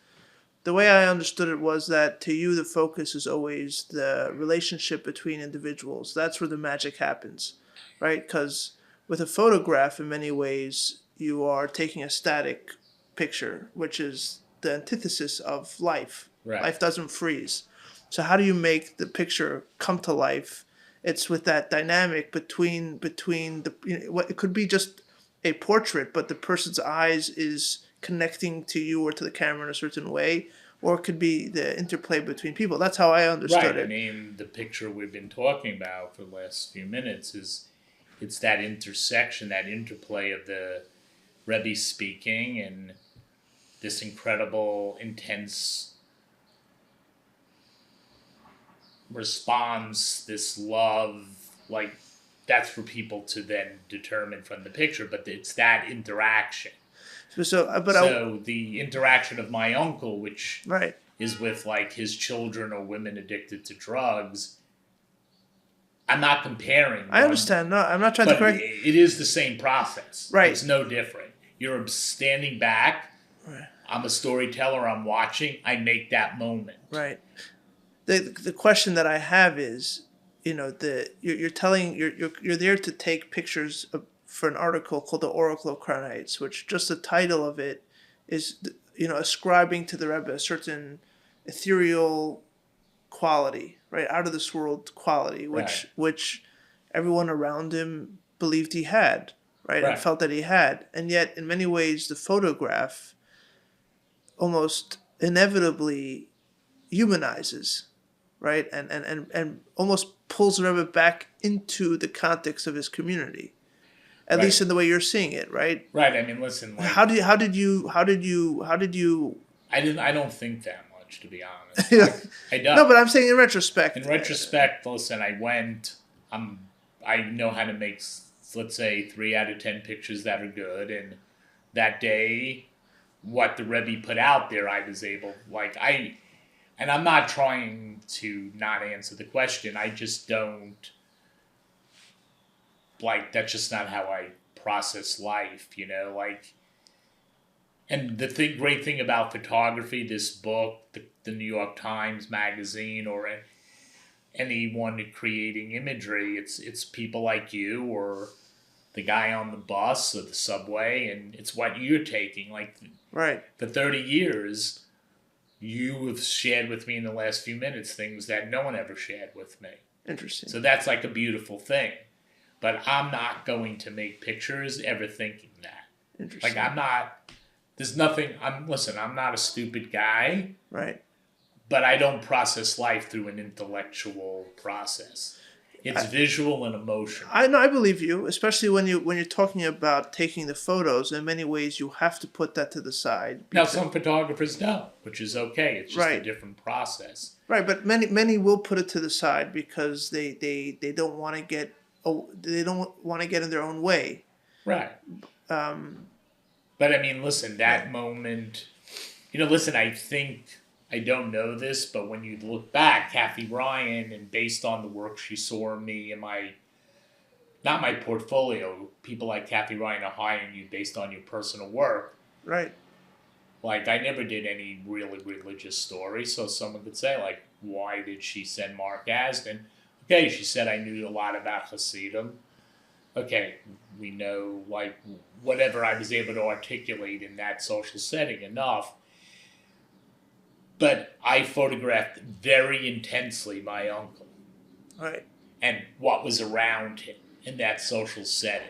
The way I understood it was that to you the focus is always the relationship between individuals. That's where the magic happens, right? Because with a photograph, in many ways, you are taking a static picture, which is the antithesis of life. Right. Life doesn't freeze. So how do you make the picture come to life? It's with that dynamic between the what it could be just a portrait, but the person's eyes is connecting to you or to the camera in a certain way, or it could be the interplay between people. That's how I understood it. I mean, the picture we've been talking about for the last few minutes it's that intersection, that interplay of the Rebbe speaking and this incredible, intense response, this love, like, that's for people to then determine from the picture, but it's that interaction. So the interaction of my uncle, which is with, like, his children or women addicted to drugs, I'm not comparing. I understand. No, I'm not trying to correct. It is the same process. Right. It's no different. You're standing back. Right. I'm a storyteller. I'm watching. I make that moment. Right. The question that I have is, you're there to take pictures for an article called The Oracle of Crown Heights, which just the title of it is, ascribing to the Rebbe a certain ethereal quality, right, out of this world quality, which everyone around him believed he had, right, and felt that he had, and yet in many ways the photograph almost inevitably humanizes, right, and almost pulls the Rebbe back into the context of his community, at least in the way you're seeing it, right? Right. I mean, listen. Like, how did you? I don't think that much, to be honest. I don't. No, but I'm saying in retrospect. In retrospect, listen. I went. I know how to make, let's say, 3 out of 10 pictures that are good, and that day, what the Rebbe put out there, I was able, and I'm not trying to not answer the question. I just don't. That's just not how I process life, and the great thing about photography, this book, the New York Times magazine, or anyone creating imagery, it's people like you or the guy on the bus or the subway, and it's what you're taking. For 30 years, you have shared with me in the last few minutes things that no one ever shared with me. Interesting. So that's like a beautiful thing. But I'm not going to make pictures ever thinking that. Interesting. I'm not there's nothing. I'm not a stupid guy, Right. but I don't process life through an intellectual process. It's visual and emotional. I know, I believe you, especially when you're talking about taking the photos. In many ways, you have to put that to the side. Now, some photographers don't, which is okay. It's just a different process. Right, but many will put it to the side because they don't want to get in their own way. Right. But I mean, listen, that moment. Listen, I don't know this, but when you look back, Kathy Ryan, and based on the work she saw in me and not my portfolio, people like Kathy Ryan are hiring you based on your personal work. Right. Like, I never did any really religious story, so someone could say, like, why did she send Marc Asnin? Okay, she said I knew a lot about Hasidim. Okay, we know, like, whatever I was able to articulate in that social setting enough. But I photographed very intensely my uncle. Right. And what was around him in that social setting.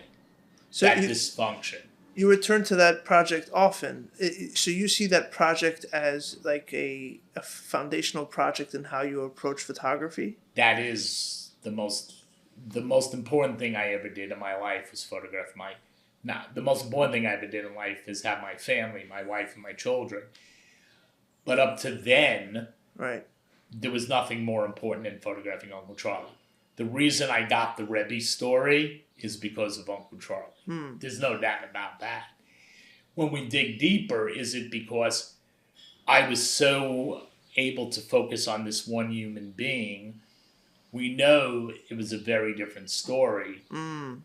So that dysfunction. You return to that project often. So you see that project as like a foundational project in how you approach photography? That is the most important thing I ever did in my life was photograph the most important thing I ever did in life is have my family, my wife and my children. But up to then, right, there was nothing more important than photographing Uncle Charlie. The reason I got the Rebbe story is because of Uncle Charlie. There's no doubt about that. When we dig deeper, is it because I was so able to focus on this one human being? We know it was a very different story.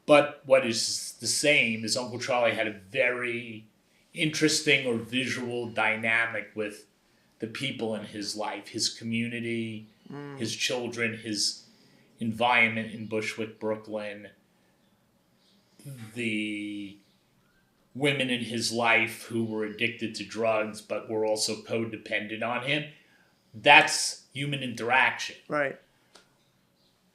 But what is the same is Uncle Charlie had a very interesting or visual dynamic with the people in his life, his community, his children, his environment in Bushwick, Brooklyn, the women in his life who were addicted to drugs but were also codependent on him. That's human interaction. Right.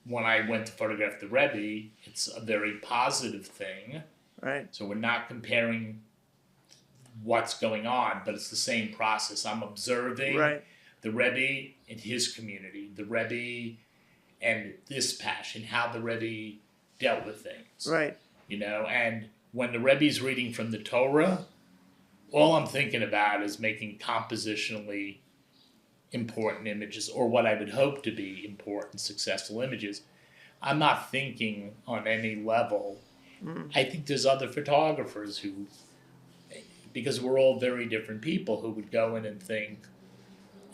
When I went to photograph the Rebbe, it's a very positive thing. Right. So we're not comparing what's going on, but it's the same process. I'm observing the Rebbe and his community, the Rebbe and this passion, how the Rebbe dealt with things. Right. And when the Rebbe's reading from the Torah, all I'm thinking about is making compositionally important images, or what I would hope to be important, successful images. I'm not thinking on any level. I think there's other photographers who, because we're all very different people, who would go in and think,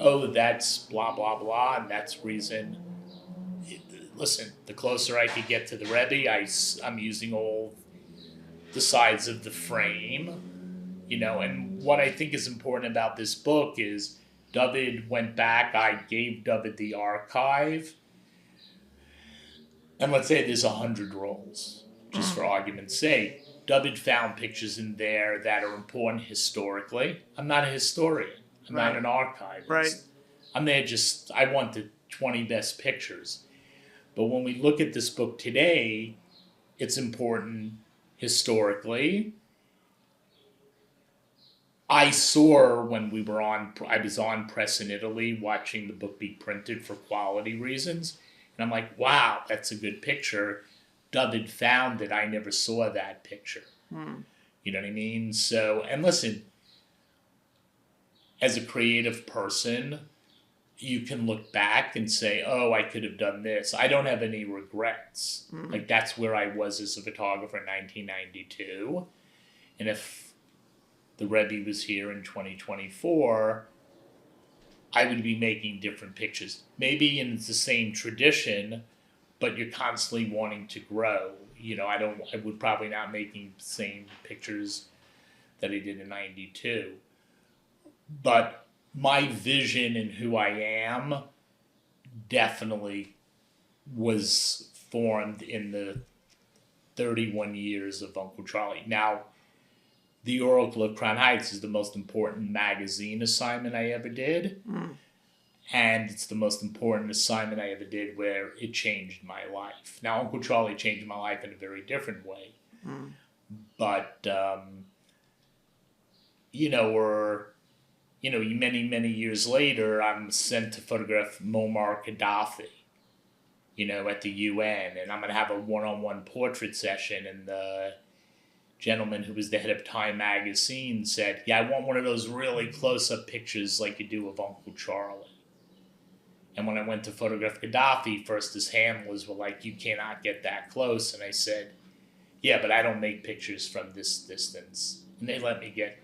oh, that's blah, blah, blah, and that's reason. Listen, the closer I could get to the Rebbe, I'm using all the sides of the frame, and what I think is important about this book is David went back, I gave David the archive, and let's say there's 100 rolls, just for argument's sake. David found pictures in there that are important historically. I'm not a historian. I'm not an archivist. Right. I'm there I want the 20 best pictures. But when we look at this book today, it's important historically. I saw when I was on press in Italy watching the book be printed for quality reasons. And I'm like, wow, that's a good picture. David found it. I never saw that picture. You know what I mean? So, and listen, as a creative person, you can look back and say, oh, I could have done this. I don't have any regrets. Like, that's where I was as a photographer in 1992. And if the Rebbe was here in 2024, I would be making different pictures. Maybe in the same tradition, but you're constantly wanting to grow. I would probably not making the same pictures that I did in 92. But my vision and who I am definitely was formed in the 31 years of Uncle Charlie. Now, the Oracle of Crown Heights is the most important magazine assignment I ever did. And it's the most important assignment I ever did where it changed my life. Now, Uncle Charlie changed my life in a very different way. But, or many years later, I'm sent to photograph Muammar Gaddafi, at the UN, and I'm going to have a one-on-one portrait session, and the gentleman who was the head of Time magazine said, yeah, I want one of those really close-up pictures like you do of Uncle Charlie. And when I went to photograph Gaddafi, first his handlers were like, you cannot get that close. And I said, yeah, but I don't make pictures from this distance. And they let me get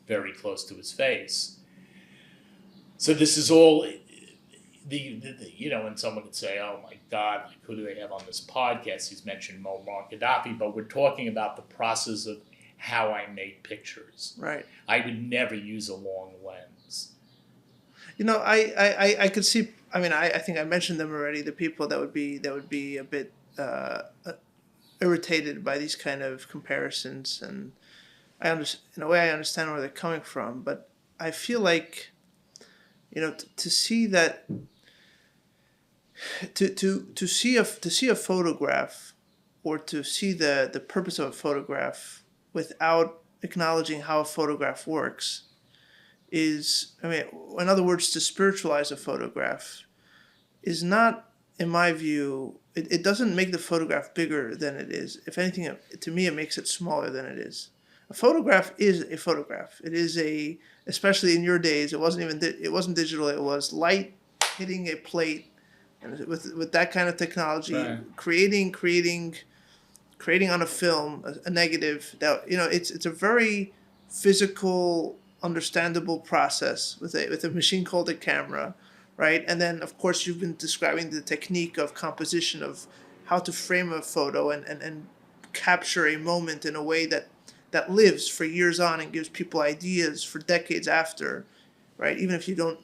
very close to his face. So this is all, and someone could say, oh my God, like who do they have on this podcast? He's mentioned Muammar Gaddafi, but we're talking about the process of how I make pictures. Right. I would never use a long lens. I could see. I mean, I think I mentioned them already. The people that would be a bit irritated by these kind of comparisons, and I understand, in a way, I understand where they're coming from. But I feel like, to see that, to see a photograph, or to see the purpose of a photograph without acknowledging how a photograph works, is, in other words, to spiritualize a photograph is not, in my view, it doesn't make the photograph bigger than it is. If anything, to me, it makes it smaller than it is. A photograph is a photograph. It is especially in your days, it wasn't digital. It was light hitting a plate, and with that kind of technology, right. creating on a film a negative. That it's a very physical, understandable process with a machine called a camera, right? And then of course you've been describing the technique of composition, of how to frame a photo and capture a moment in a way that lives for years on and gives people ideas for decades after, right? Even if you don't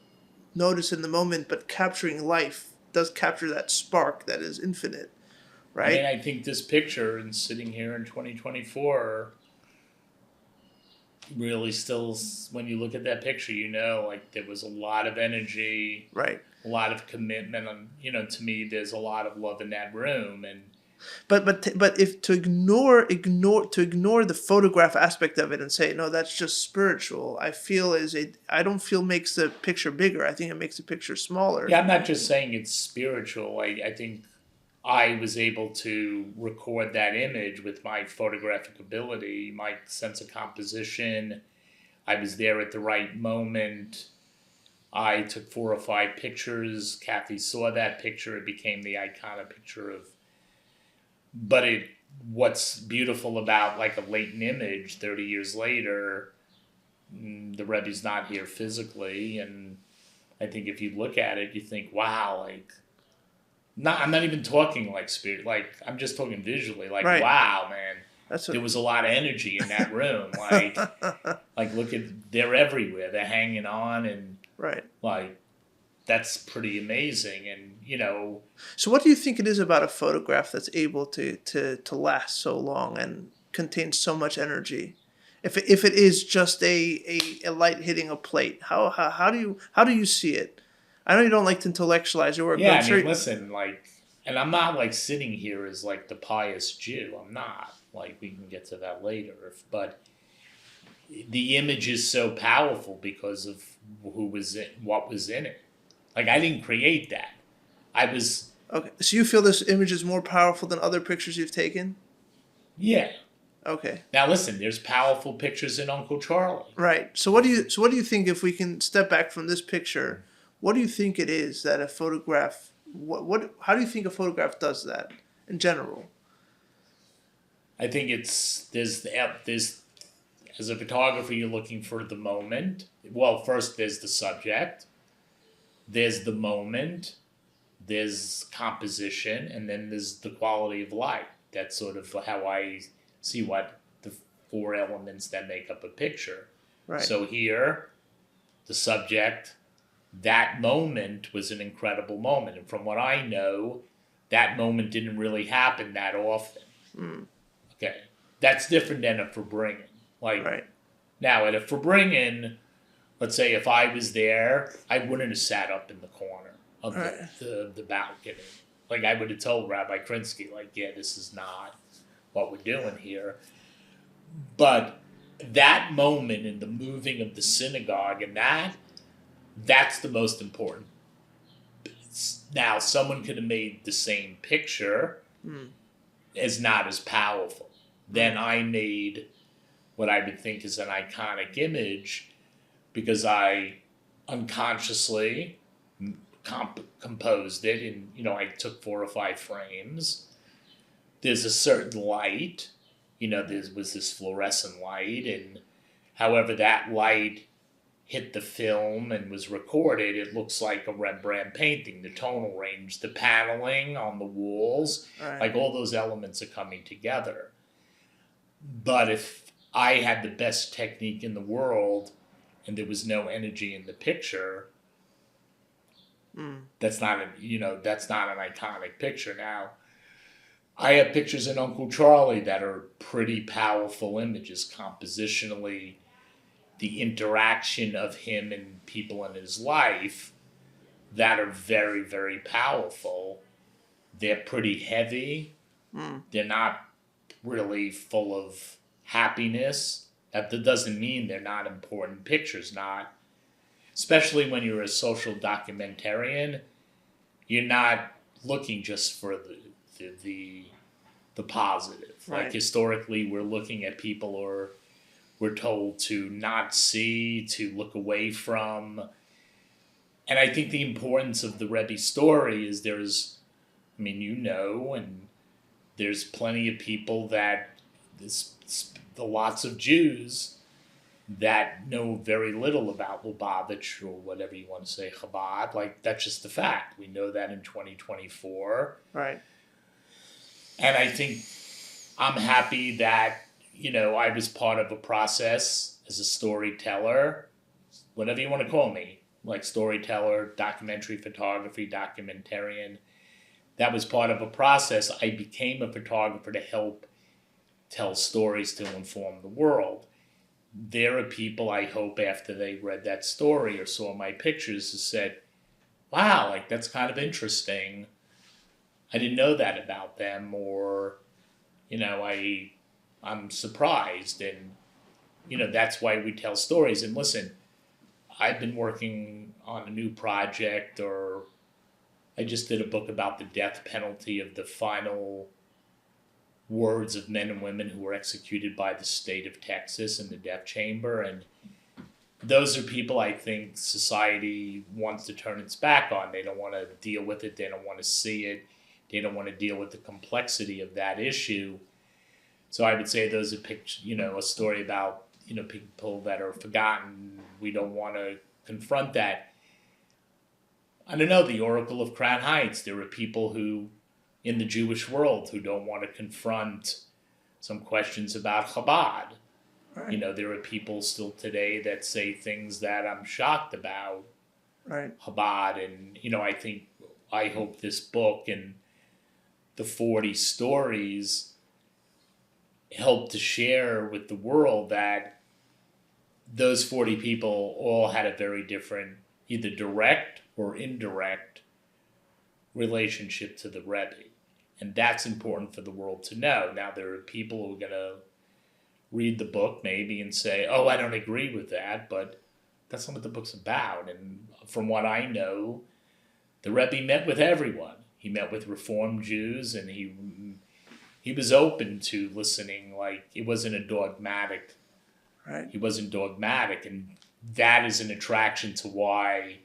notice in the moment, but capturing life does capture that spark that is infinite, right? I think this picture, and sitting here in 2024, really still, when you look at that picture, like there was a lot of energy, right? A lot of commitment. To me, there's a lot of love in that room, and but if to ignore the photograph aspect of it and say no, that's just spiritual, I don't feel makes the picture bigger. I think it makes the picture smaller. Yeah, I'm not just saying it's spiritual. I think I was able to record that image with my photographic ability, my sense of composition. I was there at the right moment. I took 4 or 5 pictures. Kathy saw that picture. It became the iconic picture of... But what's beautiful about like a latent image 30 years later, the Rebbe's not here physically. And I think if you look at it, you think, wow, like... I'm not even talking like spirit. Like, I'm just talking visually. Like, right. Wow, man. There was a lot of energy in that room. Like, look they're everywhere. They're hanging on, and right. Like, that's pretty amazing. And So, what do you think it is about a photograph that's able to last so long and contains so much energy? If it is just a light hitting a plate, how do you see it? I know you don't like to intellectualize your work. Yeah, listen, and I'm not like sitting here as like the pious Jew. I'm not. Like, we can get to that later. But the image is so powerful because of who was in, what was in it. Like, I didn't create that. I was... Okay, so you feel this image is more powerful than other pictures you've taken? Yeah. Okay. Now listen, there's powerful pictures in Uncle Charlie. Right. So what do you think, if we can step back from this picture? What do you think it is that a photograph? How do you think a photograph does that in general? I think there's as a photographer, you're looking for the moment. Well, first there's the subject, there's the moment, there's composition, and then there's the quality of light. That's sort of how I see what the 4 elements that make up a picture. Right. So here, the subject. That moment was an incredible moment. And from what I know, that moment didn't really happen that often. Mm. Okay. That's different than a Farbrengen. Like, right. Now, at a Farbrengen, let's say if I was there, I wouldn't have sat up in the corner of the balcony. Like, I would have told Rabbi Krinsky, like, yeah, this is not what we're doing here. But that moment in the moving of the synagogue, and that's the most important. Now, someone could have made the same picture as not as powerful. Then I made what I would think is an iconic image because I unconsciously composed it, and I took 4 or 5 frames. There's a certain light, there was this fluorescent light, and however that light hit the film and was recorded, it looks like a Rembrandt painting. The tonal range, the paneling on the walls, like all those elements are coming together. But if I had the best technique in the world and there was no energy in the picture, that's not an iconic picture. Now, I have pictures in Uncle Charlie that are pretty powerful images compositionally. The interaction of him and people in his life that are very, very powerful. They're pretty heavy. They're not really full of happiness. That doesn't mean they're not important pictures, especially when you're a social documentarian. You're not looking just for the positive. Like historically, we're looking at people, or we're told to not see, to look away from. And I think the importance of the Rebbe story is and there's plenty of people lots of Jews that know very little about Lubavitch, or whatever you want to say, Chabad. Like, that's just the fact. We know that in 2024. Right. And I think I'm happy that, I was part of a process as a storyteller, whatever you want to call me, like storyteller, documentary photography, documentarian. That was part of a process. I became a photographer to help tell stories to inform the world. There are people, I hope, after they read that story or saw my pictures, who said, wow, like, that's kind of interesting. I didn't know that about them, or, I'm surprised. And, that's why we tell stories. And listen, I've been working on a new project, or I just did a book about the death penalty of the final words of men and women who were executed by the state of Texas in the death chamber. And those are people I think society wants to turn its back on. They don't want to deal with it. They don't want to see it. They don't want to deal with the complexity of that issue. So I would say those are a story about, people that are forgotten. We don't want to confront that. I don't know, the Oracle of Crown Heights. There are people who, in the Jewish world, who don't want to confront some questions about Chabad. Right. There are people still today that say things that I'm shocked about Chabad. And, I hope this book and the 40 stories help to share with the world that those 40 people all had a very different, either direct or indirect, relationship to the Rebbe. And that's important for the world to know. Now, there are people who are going to read the book maybe and say, oh, I don't agree with that, but that's not what the book's about. And from what I know, the Rebbe met with everyone. He met with Reform Jews, and he was open to listening. Like, it wasn't a dogmatic. Right. He wasn't dogmatic, and that is an attraction to why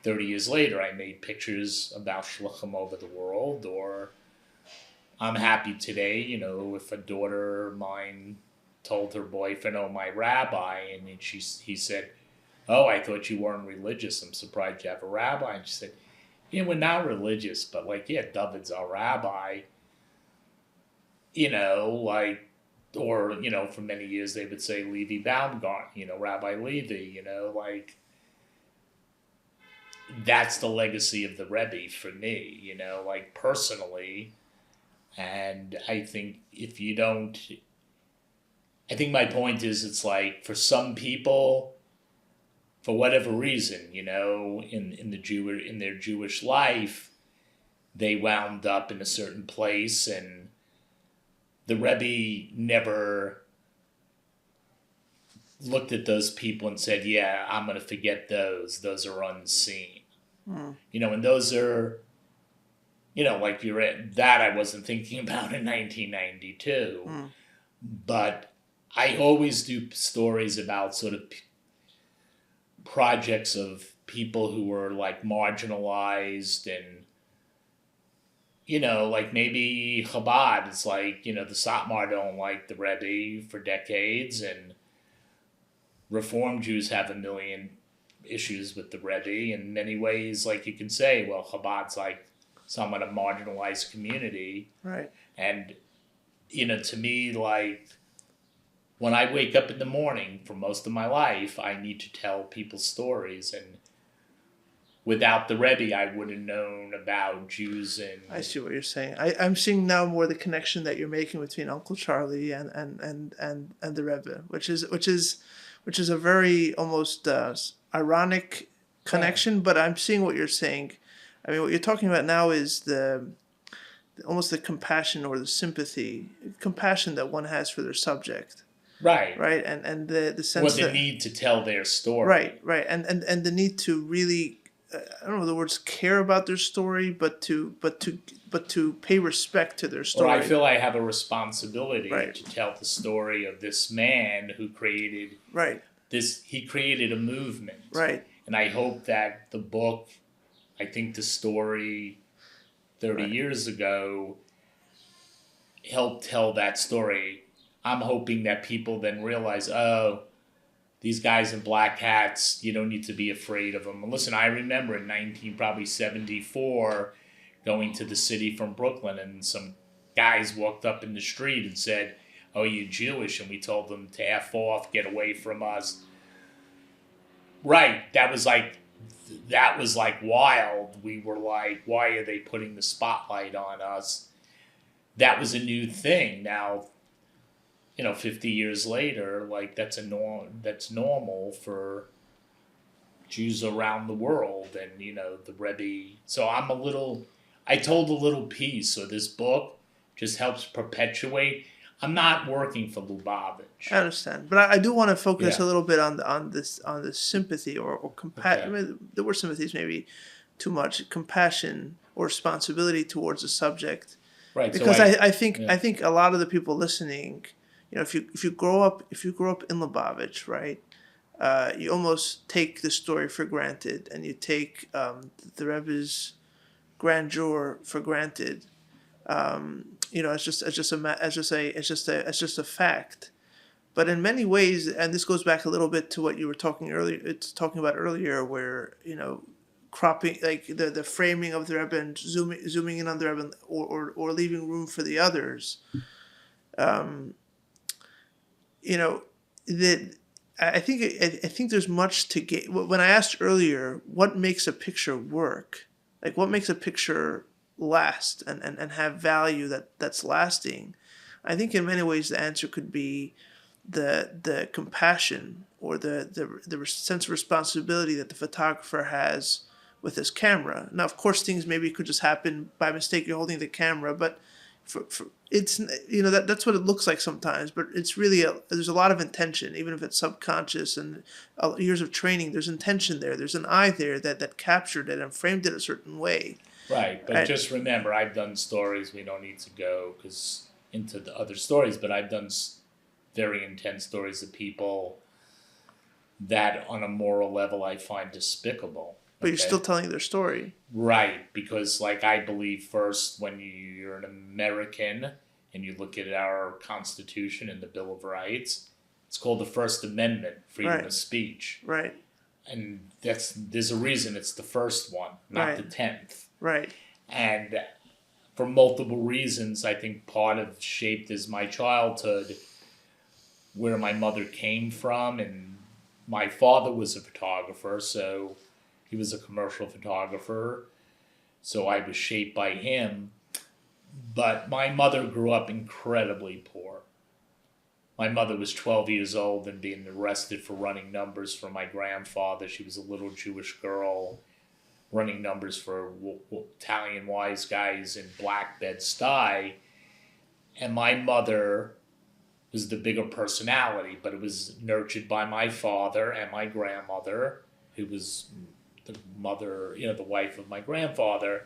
30 years later I made pictures about shluchim over the world. Or I'm happy today, if a daughter of mine told her boyfriend, oh, my rabbi, and he said, oh, I thought you weren't religious. I'm surprised you have a rabbi. And she said, yeah, we're not religious, but David's our rabbi. Or, for many years they would say Levi Baumgarten, Rabbi Levi, that's the legacy of the Rebbe for me, personally. And I think I think my point is, it's like, for some people, for whatever reason, in their Jewish life, they wound up in a certain place, and the Rebbe never looked at those people and said, yeah, I'm going to forget those. Those are unseen. And those are, like that I wasn't thinking about in 1992. But I always do stories about sort of projects of people who were like marginalized and, like maybe Chabad. It's like, the Satmar don't like the Rebbe for decades, and Reform Jews have a million issues with the Rebbe. In many ways, like you can say, well, Chabad's like somewhat a marginalized community. Right. And, to me, like, when I wake up in the morning for most of my life, I need to tell people stories. And without the Rebbe, I wouldn't have known about Jews. And I see what you're saying. I'm seeing now more the connection that you're making between Uncle Charlie and the Rebbe, which is a very almost ironic connection. But I'm seeing what you're saying. I mean, what you're talking about now is almost the compassion or the compassion that one has for their subject. Right. Right. And the sense the need to tell their story. Right. And the need to really, I don't know the words, care about their story, but to pay respect to their story. Or I feel I have a responsibility Right. to tell the story of this man who created this. He created a movement. Right. And I hope that the book, I think the story 30 years ago, helped tell that story. I'm hoping that people then realize, oh, these guys in black hats, you don't need to be afraid of them. And listen, I remember in 1974 going to the city from Brooklyn, and some guys walked up in the street and said, oh, you're Jewish, and we told them to F off, get away from us. Right, that was like wild. We were like, why are they putting the spotlight on us? That was a new thing. Now, 50 years later, like that's normal for Jews around the world, and the Rebbe. So I told a little piece. So this book just helps perpetuate. I'm not working for Lubavitch. I understand, but I do want to focus a little bit on this sympathy or compassion. Okay. I mean, the word sympathy is maybe too much. Compassion or responsibility towards the subject. Right. Because so I think a lot of the people listening, if you grow up in Lubavitch, right, you almost take the story for granted, and you take the Rebbe's grandeur for granted. It's just a fact. But in many ways, and this goes back a little bit to what you were talking about earlier, where cropping, like the framing of the Rebbe and zooming in on the Rebbe, or leaving room for the others. That I think there's much to get. When I asked earlier, what makes a picture work, like what makes a picture last and have value that's lasting, I think in many ways the answer could be the compassion or the sense of responsibility that the photographer has with his camera. Now, of course, things maybe could just happen by mistake. You're holding the camera, but for it's that's what it looks like sometimes. But it's really there's a lot of intention, even if it's subconscious and years of training. There's intention there. There's an eye there that captured it and framed it a certain way. Right, but just remember, I've done stories. We don't need to go into the other stories, but I've done very intense stories of people that, on a moral level, I find despicable. But you're still telling their story. Right, because I believe first, when you're an American and you look at our Constitution and the Bill of Rights, it's called the First Amendment, freedom of speech. Right. And there's a reason it's the first one, not the 10th. Right. And for multiple reasons, I think part of shaped is my childhood, where my mother came from, and my father was a photographer, so he was a commercial photographer, so I was shaped by him. But my mother grew up incredibly poor. My mother was 12 years old and being arrested for running numbers for my grandfather. She was a little Jewish girl running numbers for Italian wise guys in Black Bed-Stuy. And my mother was the bigger personality, but it was nurtured by my father and my grandmother, who was the mother, the wife of my grandfather.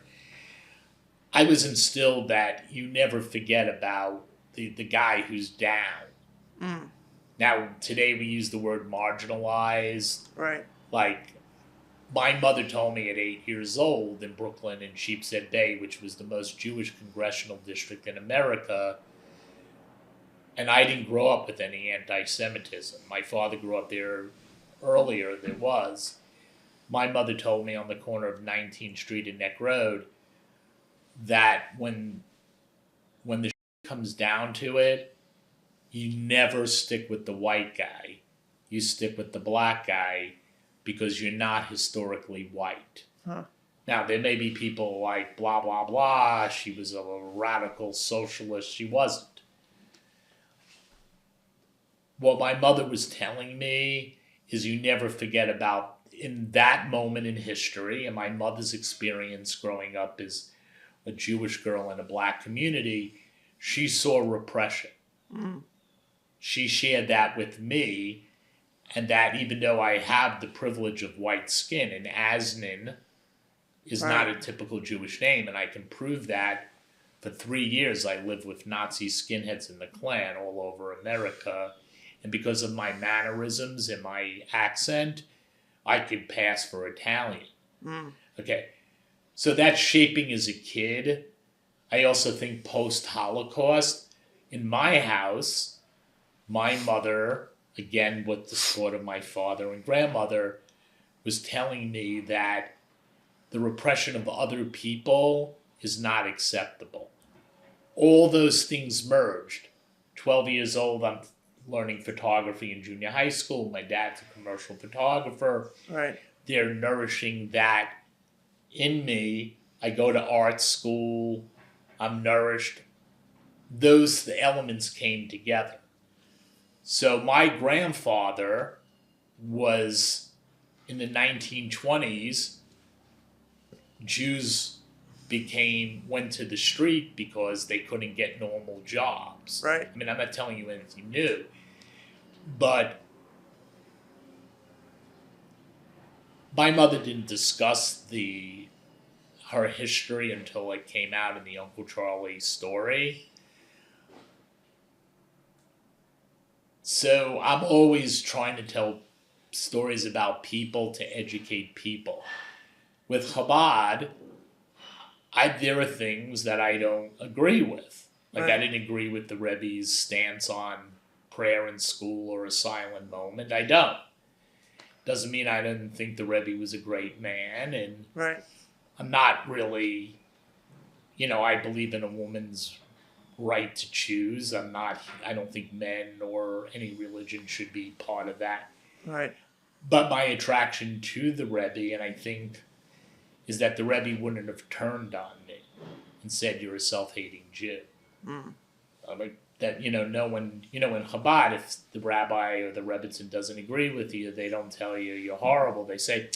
I was instilled that you never forget about the guy who's down. Mm. Now, today we use the word marginalized. Right. Like, my mother told me at 8 years old in Brooklyn, in Sheepshead Bay, which was the most Jewish congressional district in America, and I didn't grow up with any anti-Semitism. My father grew up there earlier, there was. My mother told me on the corner of 19th Street and Neck Road that when the comes down to it, you never stick with the white guy. You stick with the black guy because you're not historically white. Huh. Now, there may be people like blah, blah, blah. She was a radical socialist. She wasn't. What my mother was telling me is you never forget about, in that moment in history, and my mother's experience growing up as a Jewish girl in a black community, she saw repression. Mm. She shared that with me, and that even though I have the privilege of white skin, and Asnin is not a typical Jewish name, and I can prove that. For 3 years, I lived with Nazi skinheads in the Klan all over America, and because of my mannerisms and my accent, I could pass for Italian. Mm. Okay, so that's shaping as a kid. I also think post-Holocaust, in my house, my mother, again with the support of my father and grandmother, was telling me that the repression of other people is not acceptable. All those things merged. 12 years old, I'm learning photography in junior high school. My dad's a commercial photographer. Right. They're nourishing that in me. I go to art school. I'm nourished. The elements came together. So my grandfather was, in the 1920s, Jews went to the street because they couldn't get normal jobs. Right. I mean, I'm not telling you anything new, but my mother didn't discuss her history until it came out in the Uncle Charlie story. So I'm always trying to tell stories about people to educate people. With Chabad, there are things that I don't agree with. Like, I didn't agree with the Rebbe's stance on prayer in school or a silent moment. I don't. Doesn't mean I didn't think the Rebbe was a great man, and I'm not really, I believe in a woman's right to choose. I don't think men or any religion should be part of that. Right. But my attraction to the Rebbe, and I think, is that the Rebbe wouldn't have turned on me and said, "You're a self-hating Jew." Mm. That, no one, in Chabad, if the rabbi or the Rebbitzin doesn't agree with you, they don't tell you you're horrible. They say,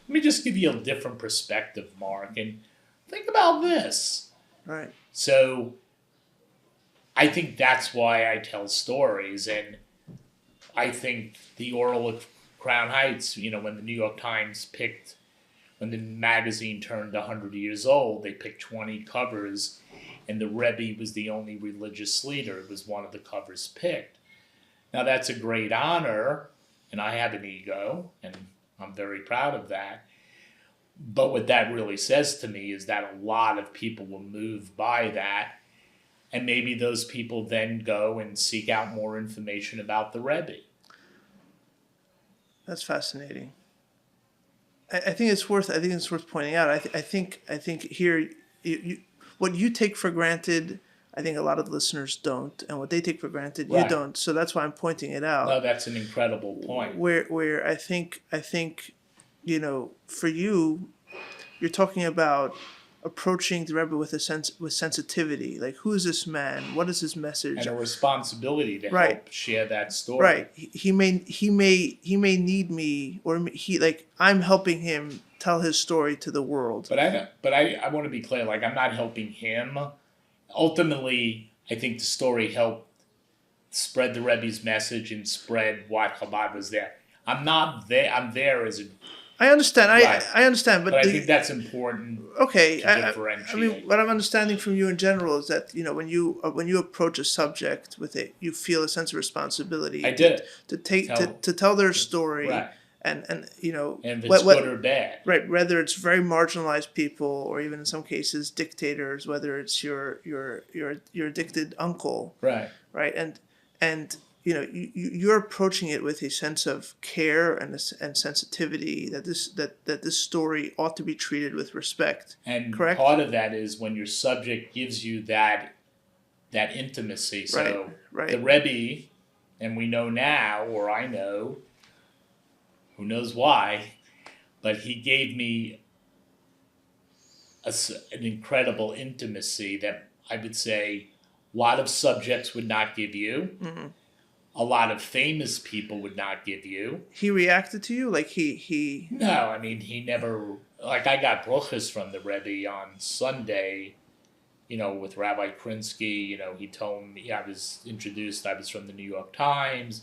"Let me just give you a different perspective, Mark, and think about this." Right. So I think that's why I tell stories, and I think the Oral of Crown Heights, when the New York Times when the magazine turned 100 years old, they picked 20 covers, and the Rebbe was the only religious leader. It was one of the covers picked. Now, that's a great honor, and I have an ego, and I'm very proud of that. But what that really says to me is that a lot of people were moved by that, and maybe those people then go and seek out more information about the Rebbe. That's fascinating. I think it's worth pointing out. I think here, what you take for granted, I think a lot of listeners don't, and what they take for granted, you don't. So that's why I'm pointing it out. No, that's an incredible point. Where I think, for you, you're talking about approaching the Rebbe with sensitivity. Like, who is this man? What is his message? And a responsibility to help share that story. Right. He may need me, or I'm helping him tell his story to the world. But I want to be clear. Like, I'm not helping him. Ultimately, I think the story helped spread the Rebbe's message and spread what Chabad was there. I'm not there. I'm there as a I understand. right, I understand, but I think that's important okay. to I differentiate. mean, what I'm understanding from you in general is that when you approach a subject with it, you feel a sense of responsibility. I did to take to tell their story, right, and and if it's what good or bad, right, whether it's very marginalized people or even in some cases dictators, whether it's your addicted uncle, right, right, and you're approaching it with a sense of care and sensitivity that this story ought to be treated with respect. and Correct? part of that is when your subject gives you that intimacy. So Right. the Rebbe, and we know now, or I know, who knows why, but he gave me an incredible intimacy that I would say a lot of subjects would not give you. Mm-hmm. A lot of famous people would not give you. He reacted to you like he. No, I mean he never. Like I got bruchas from the Rebbe on Sunday, with Rabbi Krinsky. He told me I was introduced. I was from the New York Times,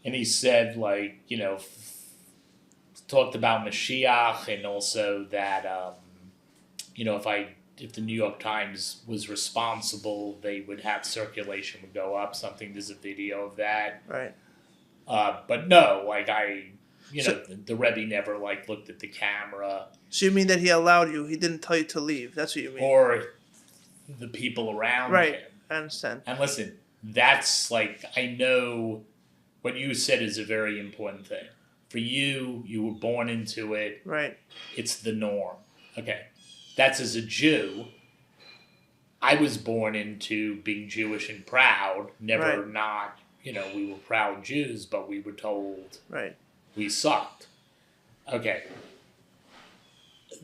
and he said talked about Mashiach and also that if the New York Times was responsible, they would have circulation would go up. There's a video of that. Right. But no, the Rebbe never looked at the camera. So you mean that he allowed you? He didn't tell you to leave. That's what you mean. Or the people around him. Right. I understand. And listen, that's I know what you said is a very important thing. For you were born into it. Right. It's the norm. Okay. That's as a Jew. I was born into being Jewish and proud. Never not, we were proud Jews, but we were told we sucked. Okay.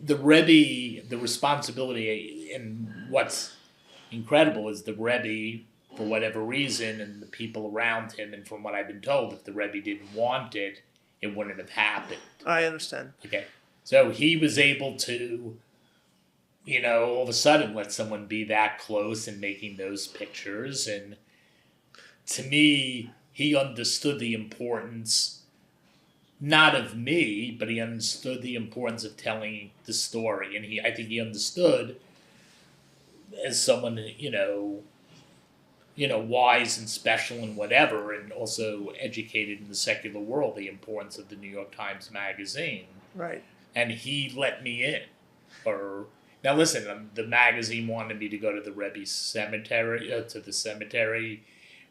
The Rebbe, the responsibility, and what's incredible is the Rebbe, for whatever reason, and the people around him, and from what I've been told, if the Rebbe didn't want it, it wouldn't have happened. I understand. Okay. So he was able to, all of a sudden let someone be that close and making those pictures. And to me, he understood the importance, not of me, but he understood the importance of telling the story. And I think he understood as someone, wise and special and whatever, and also educated in the secular world, the importance of the New York Times Magazine. Right. And he let me in. Now listen, the magazine wanted me to go to the Rebbe's cemetery,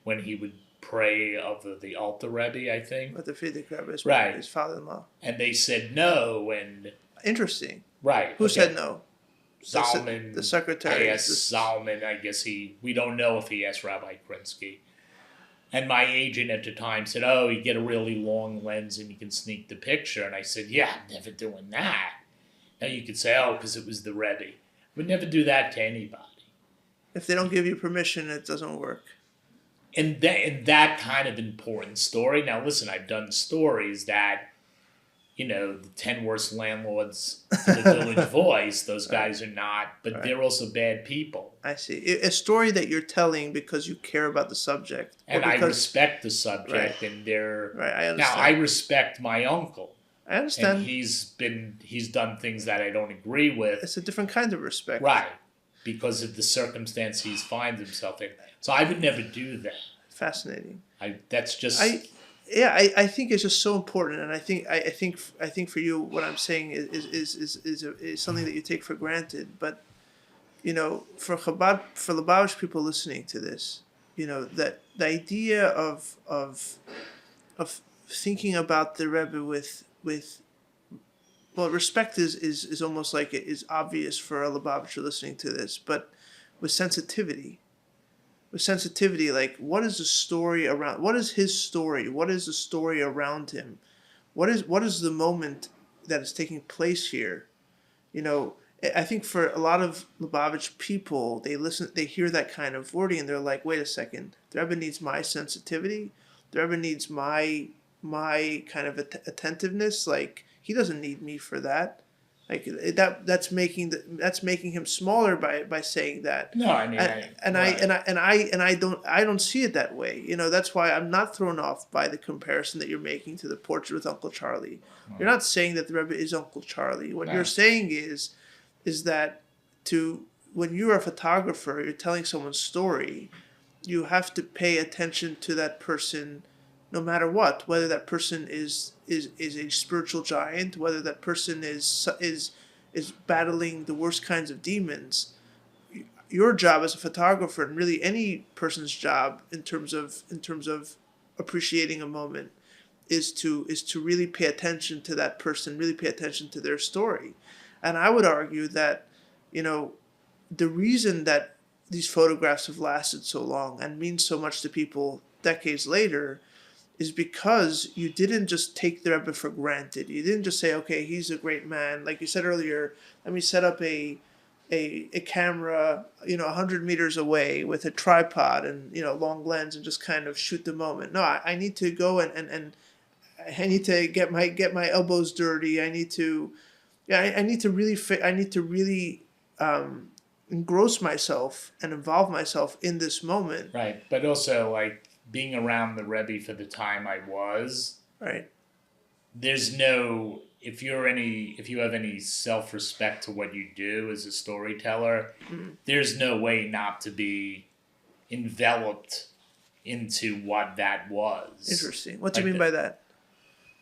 when he would pray of the Alter Rebbe, I think. With the Frierdiker Rebbe, his father-in-law. And they said no, and... Interesting. Right. Who said no? Zalman. The secretary. I asked Zalman. I guess we don't know if he asked Rabbi Krinsky. And my agent at the time said, you get a really long lens and you can sneak the picture. And I said, yeah, I'm never doing that. Now you could say, because it was the Rebbe. I would never do that to anybody. If they don't give you permission, it doesn't work. In that kind of important story. Now listen, I've done stories that, the 10 worst landlords to the Village Voice, those guys are not, but they're also bad people. I see. A story that you're telling because you care about the subject. And I respect the subject, and they're... Right, I understand. Now, I respect my uncle. I understand. And he's done things that I don't agree with. It's a different kind of respect. Right. Because of the circumstance he finds himself in. So I would never do that. Fascinating. That's just... I think it's just so important, and I think for you, what I'm saying is something that you take for granted. But for Lubavitch people listening to this, that the idea of thinking about the Rebbe with respect is almost like it is obvious for a Lubavitcher listening to this, but with sensitivity. Like what is the story around? What is his story? What is the story around him? What is the moment that is taking place here? I think for a lot of Lubavitch people, they hear that kind of wording, and they're like, wait a second, the Rebbe needs my sensitivity. The Rebbe needs my kind of attentiveness. Like he doesn't need me for that. Like that's making him smaller by saying that. No, I mean, I don't see it that way. That's why I'm not thrown off by the comparison that you're making to the portrait with Uncle Charlie. You're not saying that the Rebbe is Uncle Charlie. What you're saying is that when you're a photographer, you're telling someone's story, you have to pay attention to that person no matter what, whether that person is a spiritual giant, whether that person is battling the worst kinds of demons. Your job as a photographer, and really any person's job in terms of appreciating a moment, is to really pay attention to that person, really pay attention to their story. And I would argue that, the reason that these photographs have lasted so long and mean so much to people decades later is because you didn't just take the Rebbe for granted. You didn't just say, okay, he's a great man. Like you said earlier, let me set up a camera, 100 meters away with a tripod and, long lens and just kind of shoot the moment. No, I need to go and I need to get my elbows dirty. I need to really engross myself and involve myself in this moment. Right, but also like being around the Rebbe for the time I was. Right. There's no if you have any self-respect to what you do as a storyteller, there's no way not to be enveloped into what that was. Interesting. What do you mean by that?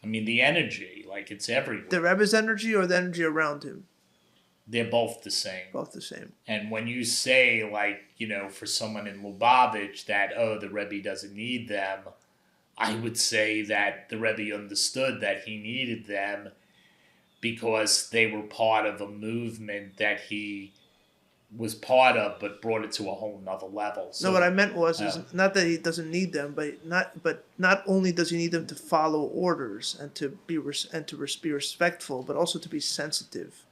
I mean the energy, like it's everywhere. The Rebbe's energy or the energy around him? They're both the same. Both the same. And when you say, like, for someone in Lubavitch that, the Rebbe doesn't need them, I would say that the Rebbe understood that he needed them because they were part of a movement that he was part of, but brought it to a whole nother level. So, no, what I meant was is not that he doesn't need them, but not only does he need them to follow orders and to be respectful, but also to be sensitive.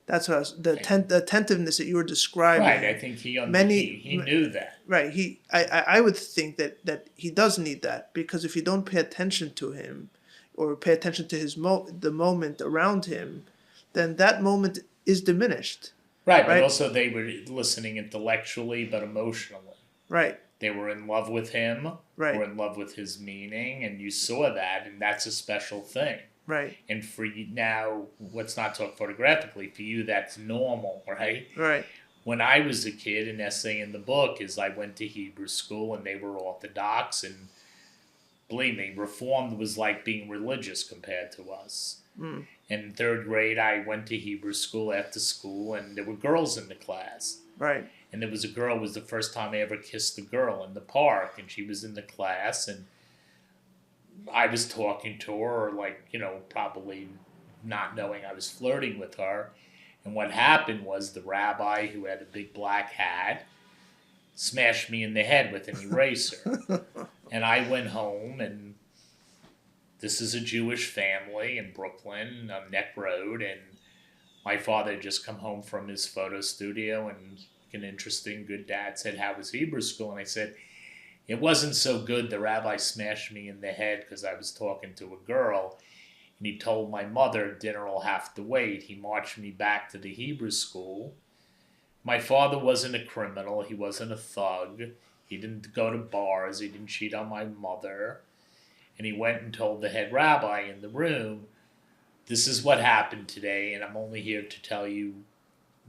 That's what the attentiveness that you were describing. Right, I think he knew that. Right, I would think that he does need that, because if you don't pay attention to him, or pay attention to the moment around him, then that moment is diminished. Right, but also they were listening intellectually but emotionally. Right. They were in love with him, right. Were in love with his meaning, and you saw that, and that's a special thing. Right. And for you now, let's not talk photographically, for you that's normal, right? Right. When I was a kid, an essay in the book is I went to Hebrew school and they were Orthodox, and believe me, Reformed was like being religious compared to us. Mm. In third grade, I went to Hebrew school after school, and there were girls in the class. Right. And there was a girl, it was the first time I ever kissed a girl in the park, and she was in the class, and I was talking to her, probably not knowing I was flirting with her. And what happened was the rabbi, who had a big black hat, smashed me in the head with an eraser. And I went home, and this is a Jewish family in Brooklyn on Neck Road, and my father had just come home from his photo studio, and an interesting, good dad said, "How was Hebrew school?" And I said, "It wasn't so good. The rabbi smashed me in the head because I was talking to a girl, and he told my mother dinner will have to wait." He marched me back to the Hebrew school. My father wasn't a criminal. He wasn't a thug. He didn't go to bars. He didn't cheat on my mother. And he went and told the head rabbi in the room, "This is what happened today, and I'm only here to tell you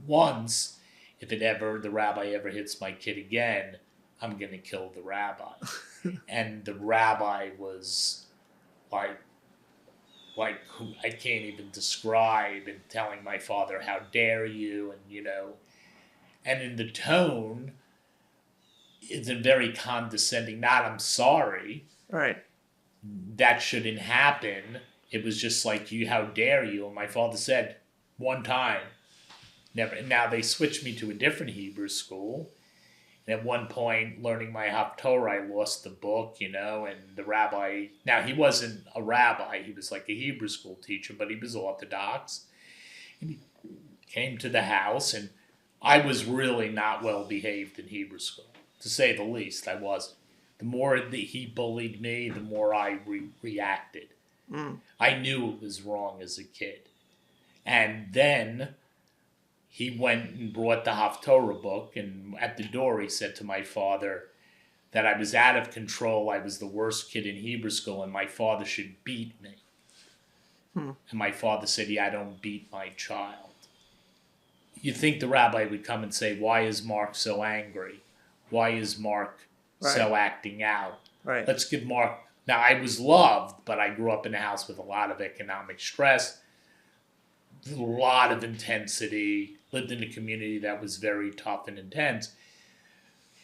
once, if the rabbi ever hits my kid again, I'm going to kill the rabbi." And the rabbi was like who I can't even describe, and telling my father, "How dare you?" And in the tone, it's a very condescending, not "I'm sorry." Right. That shouldn't happen. It was just like, "You, how dare you?" And my father said, "One time, never." And now they switched me to a different Hebrew school. And at one point, learning my Haftorah, I lost the book, and the rabbi, now he wasn't a rabbi, he was like a Hebrew school teacher, but he was Orthodox. And he came to the house, and I was really not well behaved in Hebrew school, to say the least. I wasn't. The more that he bullied me, the more I reacted. I knew it was wrong as a kid. And then he went and brought the Haftorah book, and at the door he said to my father that I was out of control, I was the worst kid in Hebrew school, and my father should beat me. And my father said, yeah, I don't beat my child. You think the rabbi would come and say, why is Mark so angry? Why is Mark so acting out? Right. Let's give Mark... Now, I was loved, but I grew up in a house with a lot of economic stress, a lot of intensity, lived in a community that was very tough and intense.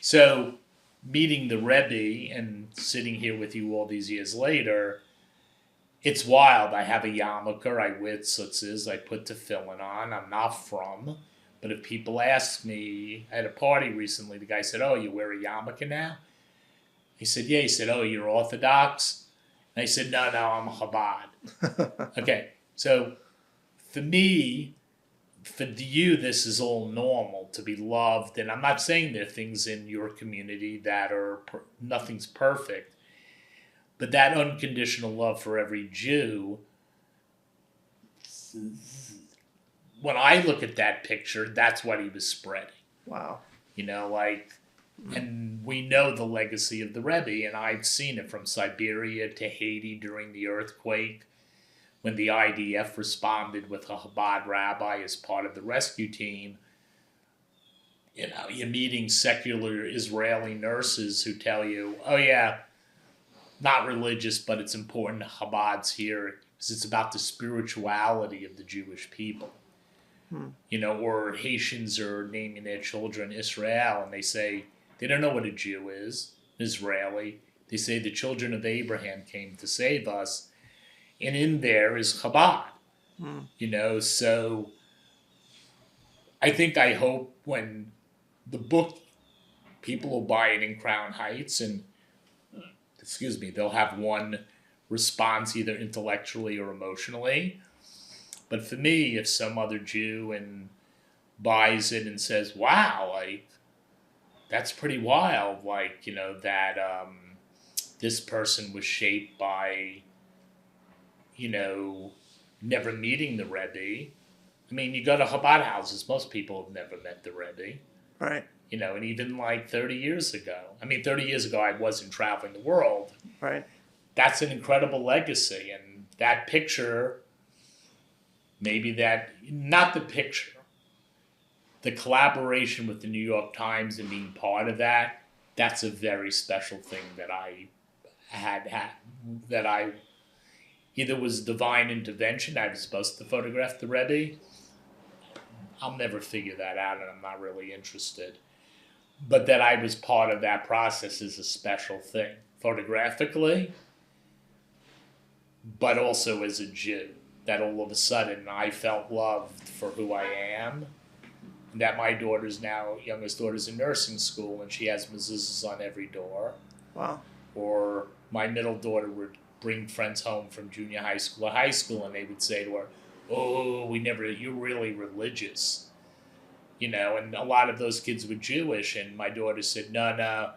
So meeting the Rebbe and sitting here with you all these years later, it's wild. I have a yarmulke, I wear tzutzes, I put tefillin on. I'm not from, but if people ask me, I had a party recently, the guy said, oh, you wear a yarmulke now? He said, yeah. He said, oh, you're Orthodox? And I said, no, I'm Chabad. Okay, so for me, for you, this is all normal, to be loved. And I'm not saying there are things in your community that are, nothing's perfect. But that unconditional love for every Jew, when I look at that picture, that's what he was spreading. Wow. And we know the legacy of the Rebbe, and I've seen it from Siberia to Haiti during the earthquake, when the IDF responded with a Chabad rabbi as part of the rescue team. You're meeting secular Israeli nurses who tell you, oh yeah, not religious, but it's important Chabad's here because it's about the spirituality of the Jewish people. Or Haitians are naming their children Israel, and they say they don't know what a Jew is, Israeli. They say the children of Abraham came to save us, and in there is Chabad. So I hope when the book, people will buy it in Crown Heights, and they'll have one response either intellectually or emotionally. But for me, if some other Jew buys it and says, wow, that's pretty wild, that this person was shaped by, never meeting the Rebbe. I mean, you go to Chabad houses, most people have never met the Rebbe. Right. And even 30 years ago. 30 years ago, I wasn't traveling the world. Right. That's an incredible legacy. And that picture, not the picture, the collaboration with the New York Times and being part of that's a very special thing that I had, that I either was divine intervention, I was supposed to photograph the Rebbe. I'll never figure that out, and I'm not really interested. But that I was part of that process is a special thing, photographically, but also as a Jew. That all of a sudden I felt loved for who I am, and that my youngest daughter's in nursing school, and she has mezuzahs on every door. Wow. Or my middle daughter would bring friends home from junior high school or high school, and they would say to her, oh, you're really religious. And a lot of those kids were Jewish, and my daughter said, no,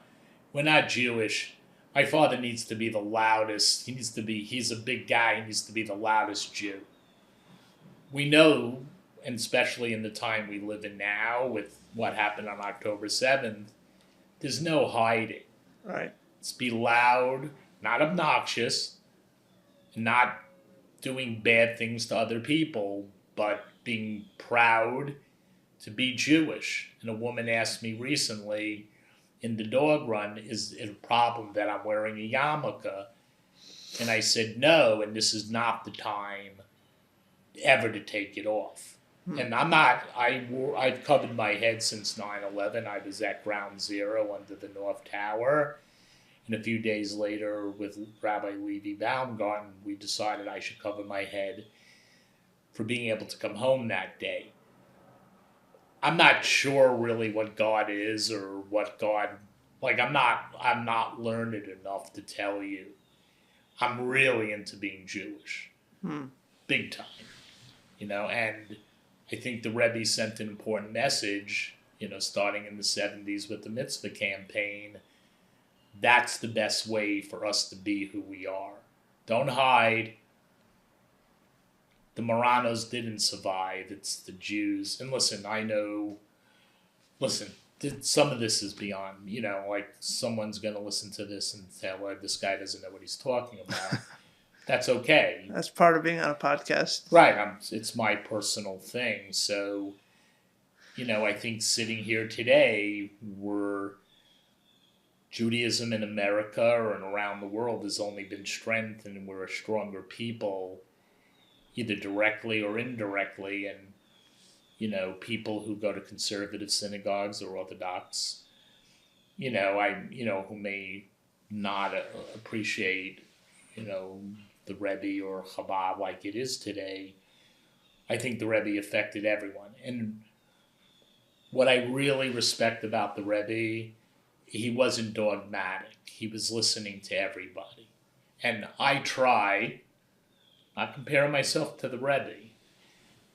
we're not Jewish. My father needs to be the loudest. He's a big guy, he needs to be the loudest Jew. We know, and especially in the time we live in now with what happened on October 7th, there's no hiding. Right. Let's be loud, not obnoxious, not doing bad things to other people, but being proud to be Jewish. And a woman asked me recently in the dog run, is it a problem that I'm wearing a yarmulke? And I said, no, and this is not the time ever to take it off. And I've covered my head since 9/11. I was at Ground Zero under the North Tower. And a few days later, with Rabbi Levi Baumgarten, we decided I should cover my head for being able to come home that day. I'm not sure really what God is or what God... I'm not learned enough to tell you. I'm really into being Jewish. Big time. And I think the Rebbe sent an important message, starting in the 70s with the Mitzvah campaign. That's the best way for us to be who we are. Don't hide. the Marranos didn't survive. It's the Jews. And listen, I know. Listen, some of this is beyond. Like someone's going to listen to this and say, "Well, this guy doesn't know what he's talking about." That's okay. That's part of being on a podcast. Right. It's my personal thing. So, I think sitting here today, Judaism in America and around the world has only been strengthened, and we're a stronger people, either directly or indirectly. And, people who go to conservative synagogues or Orthodox, who may not appreciate, the Rebbe or Chabad like it is today. I think the Rebbe affected everyone. And what I really respect about the Rebbe, he wasn't dogmatic. He was listening to everybody. And I try, not comparing myself to the Rebbe,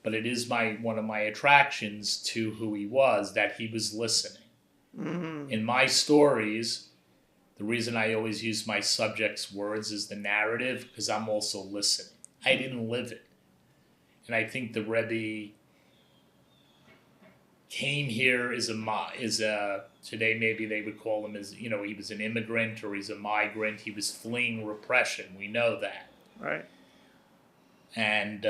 but it is one of my attractions to who he was, that he was listening. Mm-hmm. In my stories, the reason I always use my subject's words as the narrative, because I'm also listening. I didn't live it. And I think the Rebbe came here today maybe they would call him as, he was an immigrant or he's a migrant. He was fleeing repression. We know that. Right. And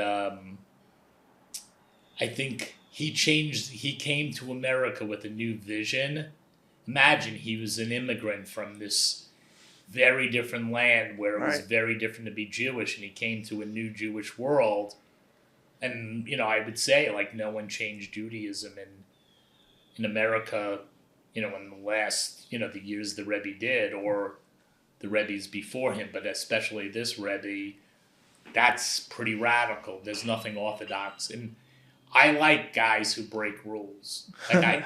I think he came to America with a new vision. Imagine he was an immigrant from this very different land where it was very different to be Jewish, and he came to a new Jewish world. And, I would say, like, no one changed Judaism in America, in the last, the years the Rebbe did, or the Rebbes before him, but especially this Rebbe, that's pretty radical. There's nothing orthodox. And I like guys who break rules. Like,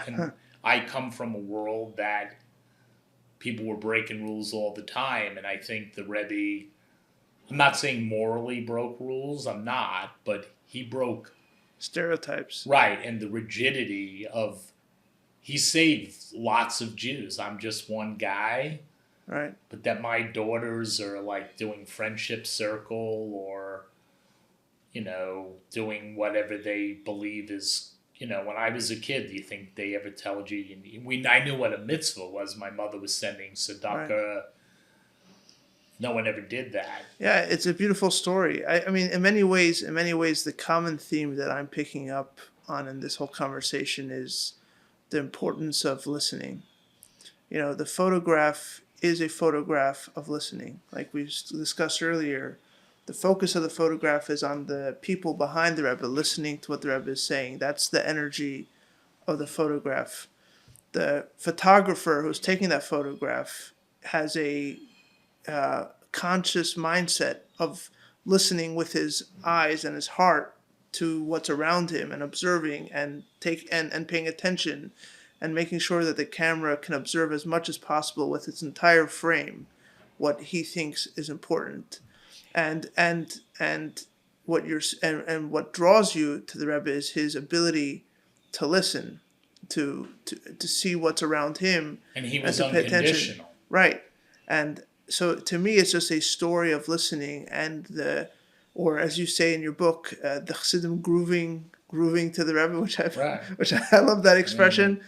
I come from a world that people were breaking rules all the time, and I think the Rebbe, I'm not saying morally broke rules, I'm not, but he broke stereotypes. Right, and the rigidity of, he saved lots of Jews. I'm just one guy. Right. But that my daughters are like doing friendship circle or, doing whatever they believe is, when I was a kid, do you think they ever tell you? I knew what a mitzvah was. My mother was sending tzedakah. Right. No one ever did that. Yeah, it's a beautiful story. I mean, in many ways, the common theme that I'm picking up on in this whole conversation is the importance of listening. The photograph is a photograph of listening. Like we discussed earlier, the focus of the photograph is on the people behind the Rebbe, listening to what the Rebbe is saying. That's the energy of the photograph. The photographer who's taking that photograph has a conscious mindset of listening with his eyes and his heart to what's around him and observing and paying attention and making sure that the camera can observe as much as possible with its entire frame what he thinks is important. And what draws you to the Rebbe is his ability to listen, to see what's around him, and he was and to pay attention. Unconditional. Right. And so to me, it's just a story of listening or as you say in your book, the Chassidim grooving to the Rebbe, which I love that expression.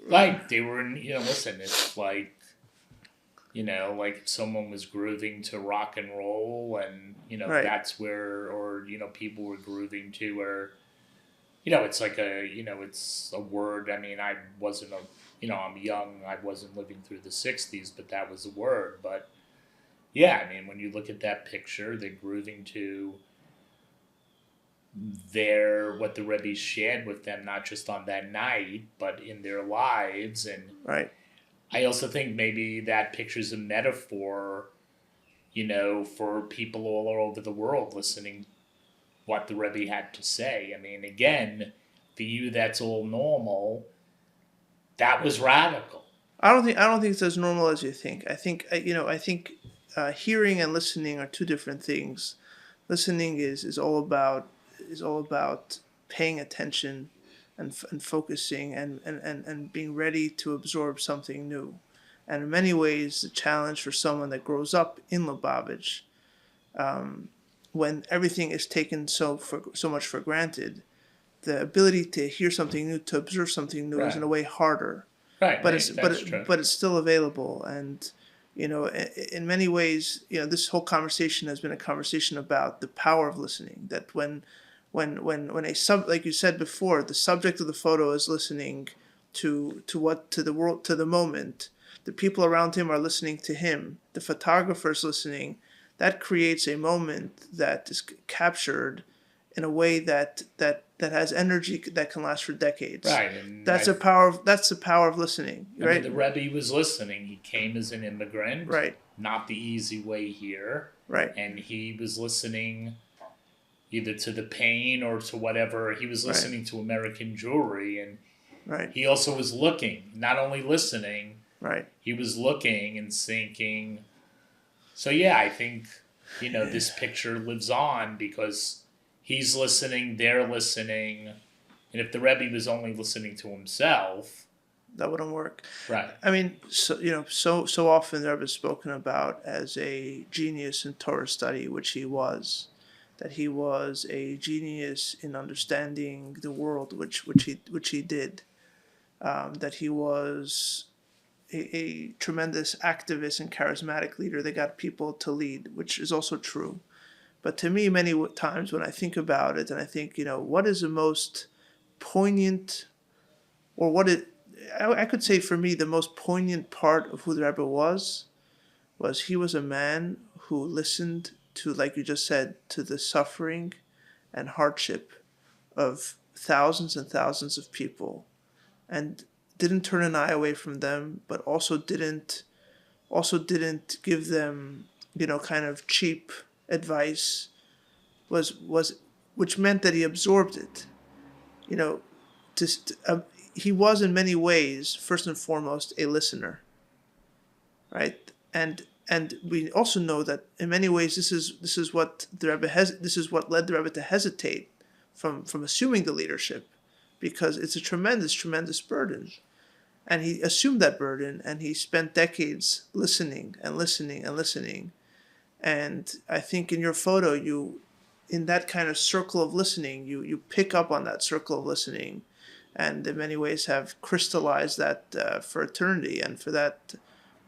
Like they were in, listen, it's like, like if someone was grooving to rock and roll and, that's where, or, people were grooving to where, it's like it's a word. I mean, I wasn't I'm young. I wasn't living through the 60s, but that was a word. But yeah, I mean, when you look at that picture, they're grooving to what the Rebbe shared with them, not just on that night, but in their lives. And right. I also think maybe that picture's a metaphor, for people all over the world listening what the Rebbe had to say. I mean, again, for you, that's all normal. That was radical. I don't think it's as normal as you think. I think hearing and listening are two different things. Listening is all about paying attention and focusing and being ready to absorb something new. And in many ways, the challenge for someone that grows up in Lubavitch when everything is taken so much for granted, the ability to hear something new, to observe something new, is in a way harder. Right. But True. it's still available. And in many ways, this whole conversation has been a conversation about the power of listening. That when like you said before, the subject of the photo is listening to the world, to the moment. The people around him are listening to him. The photographer is listening. That creates a moment that is captured in a way that has energy that can last for decades. Right, and that's the power of listening. Right. I mean, the Rebbe was listening. He came as an immigrant. Right. Not the easy way here. Right. And he was listening either to the pain or to whatever. He was listening to American Jewry, and he also was looking, not only listening. Right. He was looking and thinking. So yeah, I think this picture lives on because he's listening, they're listening, and if the Rebbe was only listening to himself, that wouldn't work. Right. I mean, so often the Rebbe is spoken about as a genius in Torah study, which he was. That he was a genius in understanding the world, which he did. That he was a tremendous activist and charismatic leader that got people to lead, which is also true. But to me, many times when I think about it, and I think, what is the most poignant, or I could say for me, the most poignant part of who the Rebbe was he was a man who listened to, like you just said, to the suffering and hardship of thousands and thousands of people, and didn't turn an eye away from them, but also didn't give them, kind of cheap advice, which meant that he absorbed it. He was in many ways, first and foremost, a listener. Right? And we also know that in many ways this is what the Rebbe this is what led the Rebbe to hesitate from assuming the leadership, because it's a tremendous burden. And he assumed that burden, and he spent decades listening and listening and listening. And I think in your photo, in that kind of circle of listening, you pick up on that circle of listening, and in many ways have crystallized that for eternity. And for that,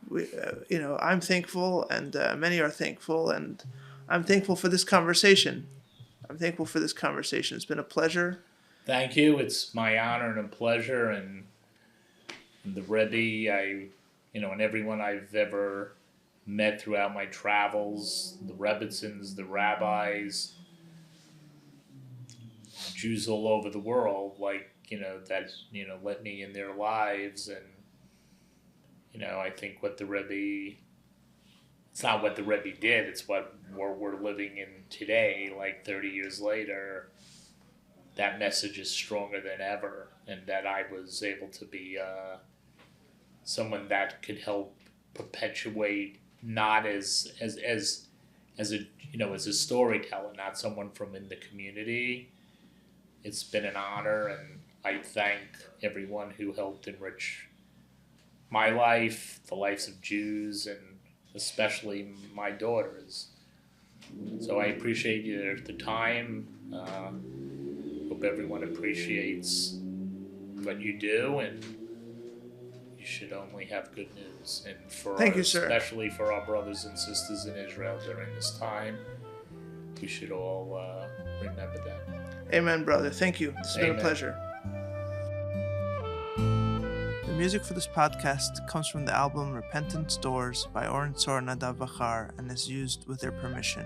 I'm thankful, and many are thankful, and I'm thankful for this conversation. It's been a pleasure. Thank you. It's my honor and a pleasure, and the Rebbe, and everyone I've ever met throughout my travels, the Rebbitzins, the rabbis, Jews all over the world, that, let me in their lives. And, I think what the Rebbe, it's not what the Rebbe did, it's what we're living in today, 30 years later. That message is stronger than ever, and that I was able to be someone that could help perpetuate, not as a storyteller, not someone from in the community. It's been an honor, and I thank everyone who helped enrich my life, the lives of Jews, and especially my daughters. So I appreciate the time. Hope everyone appreciates what you do, and you should only have good news. And Thank you, sir. Especially for our brothers and sisters in Israel during this time, we should all remember that. Amen, brother. Thank you. It's been a pleasure. The music for this podcast comes from the album Repentance Doors by Oren Sor Nadav Vachar and is used with their permission.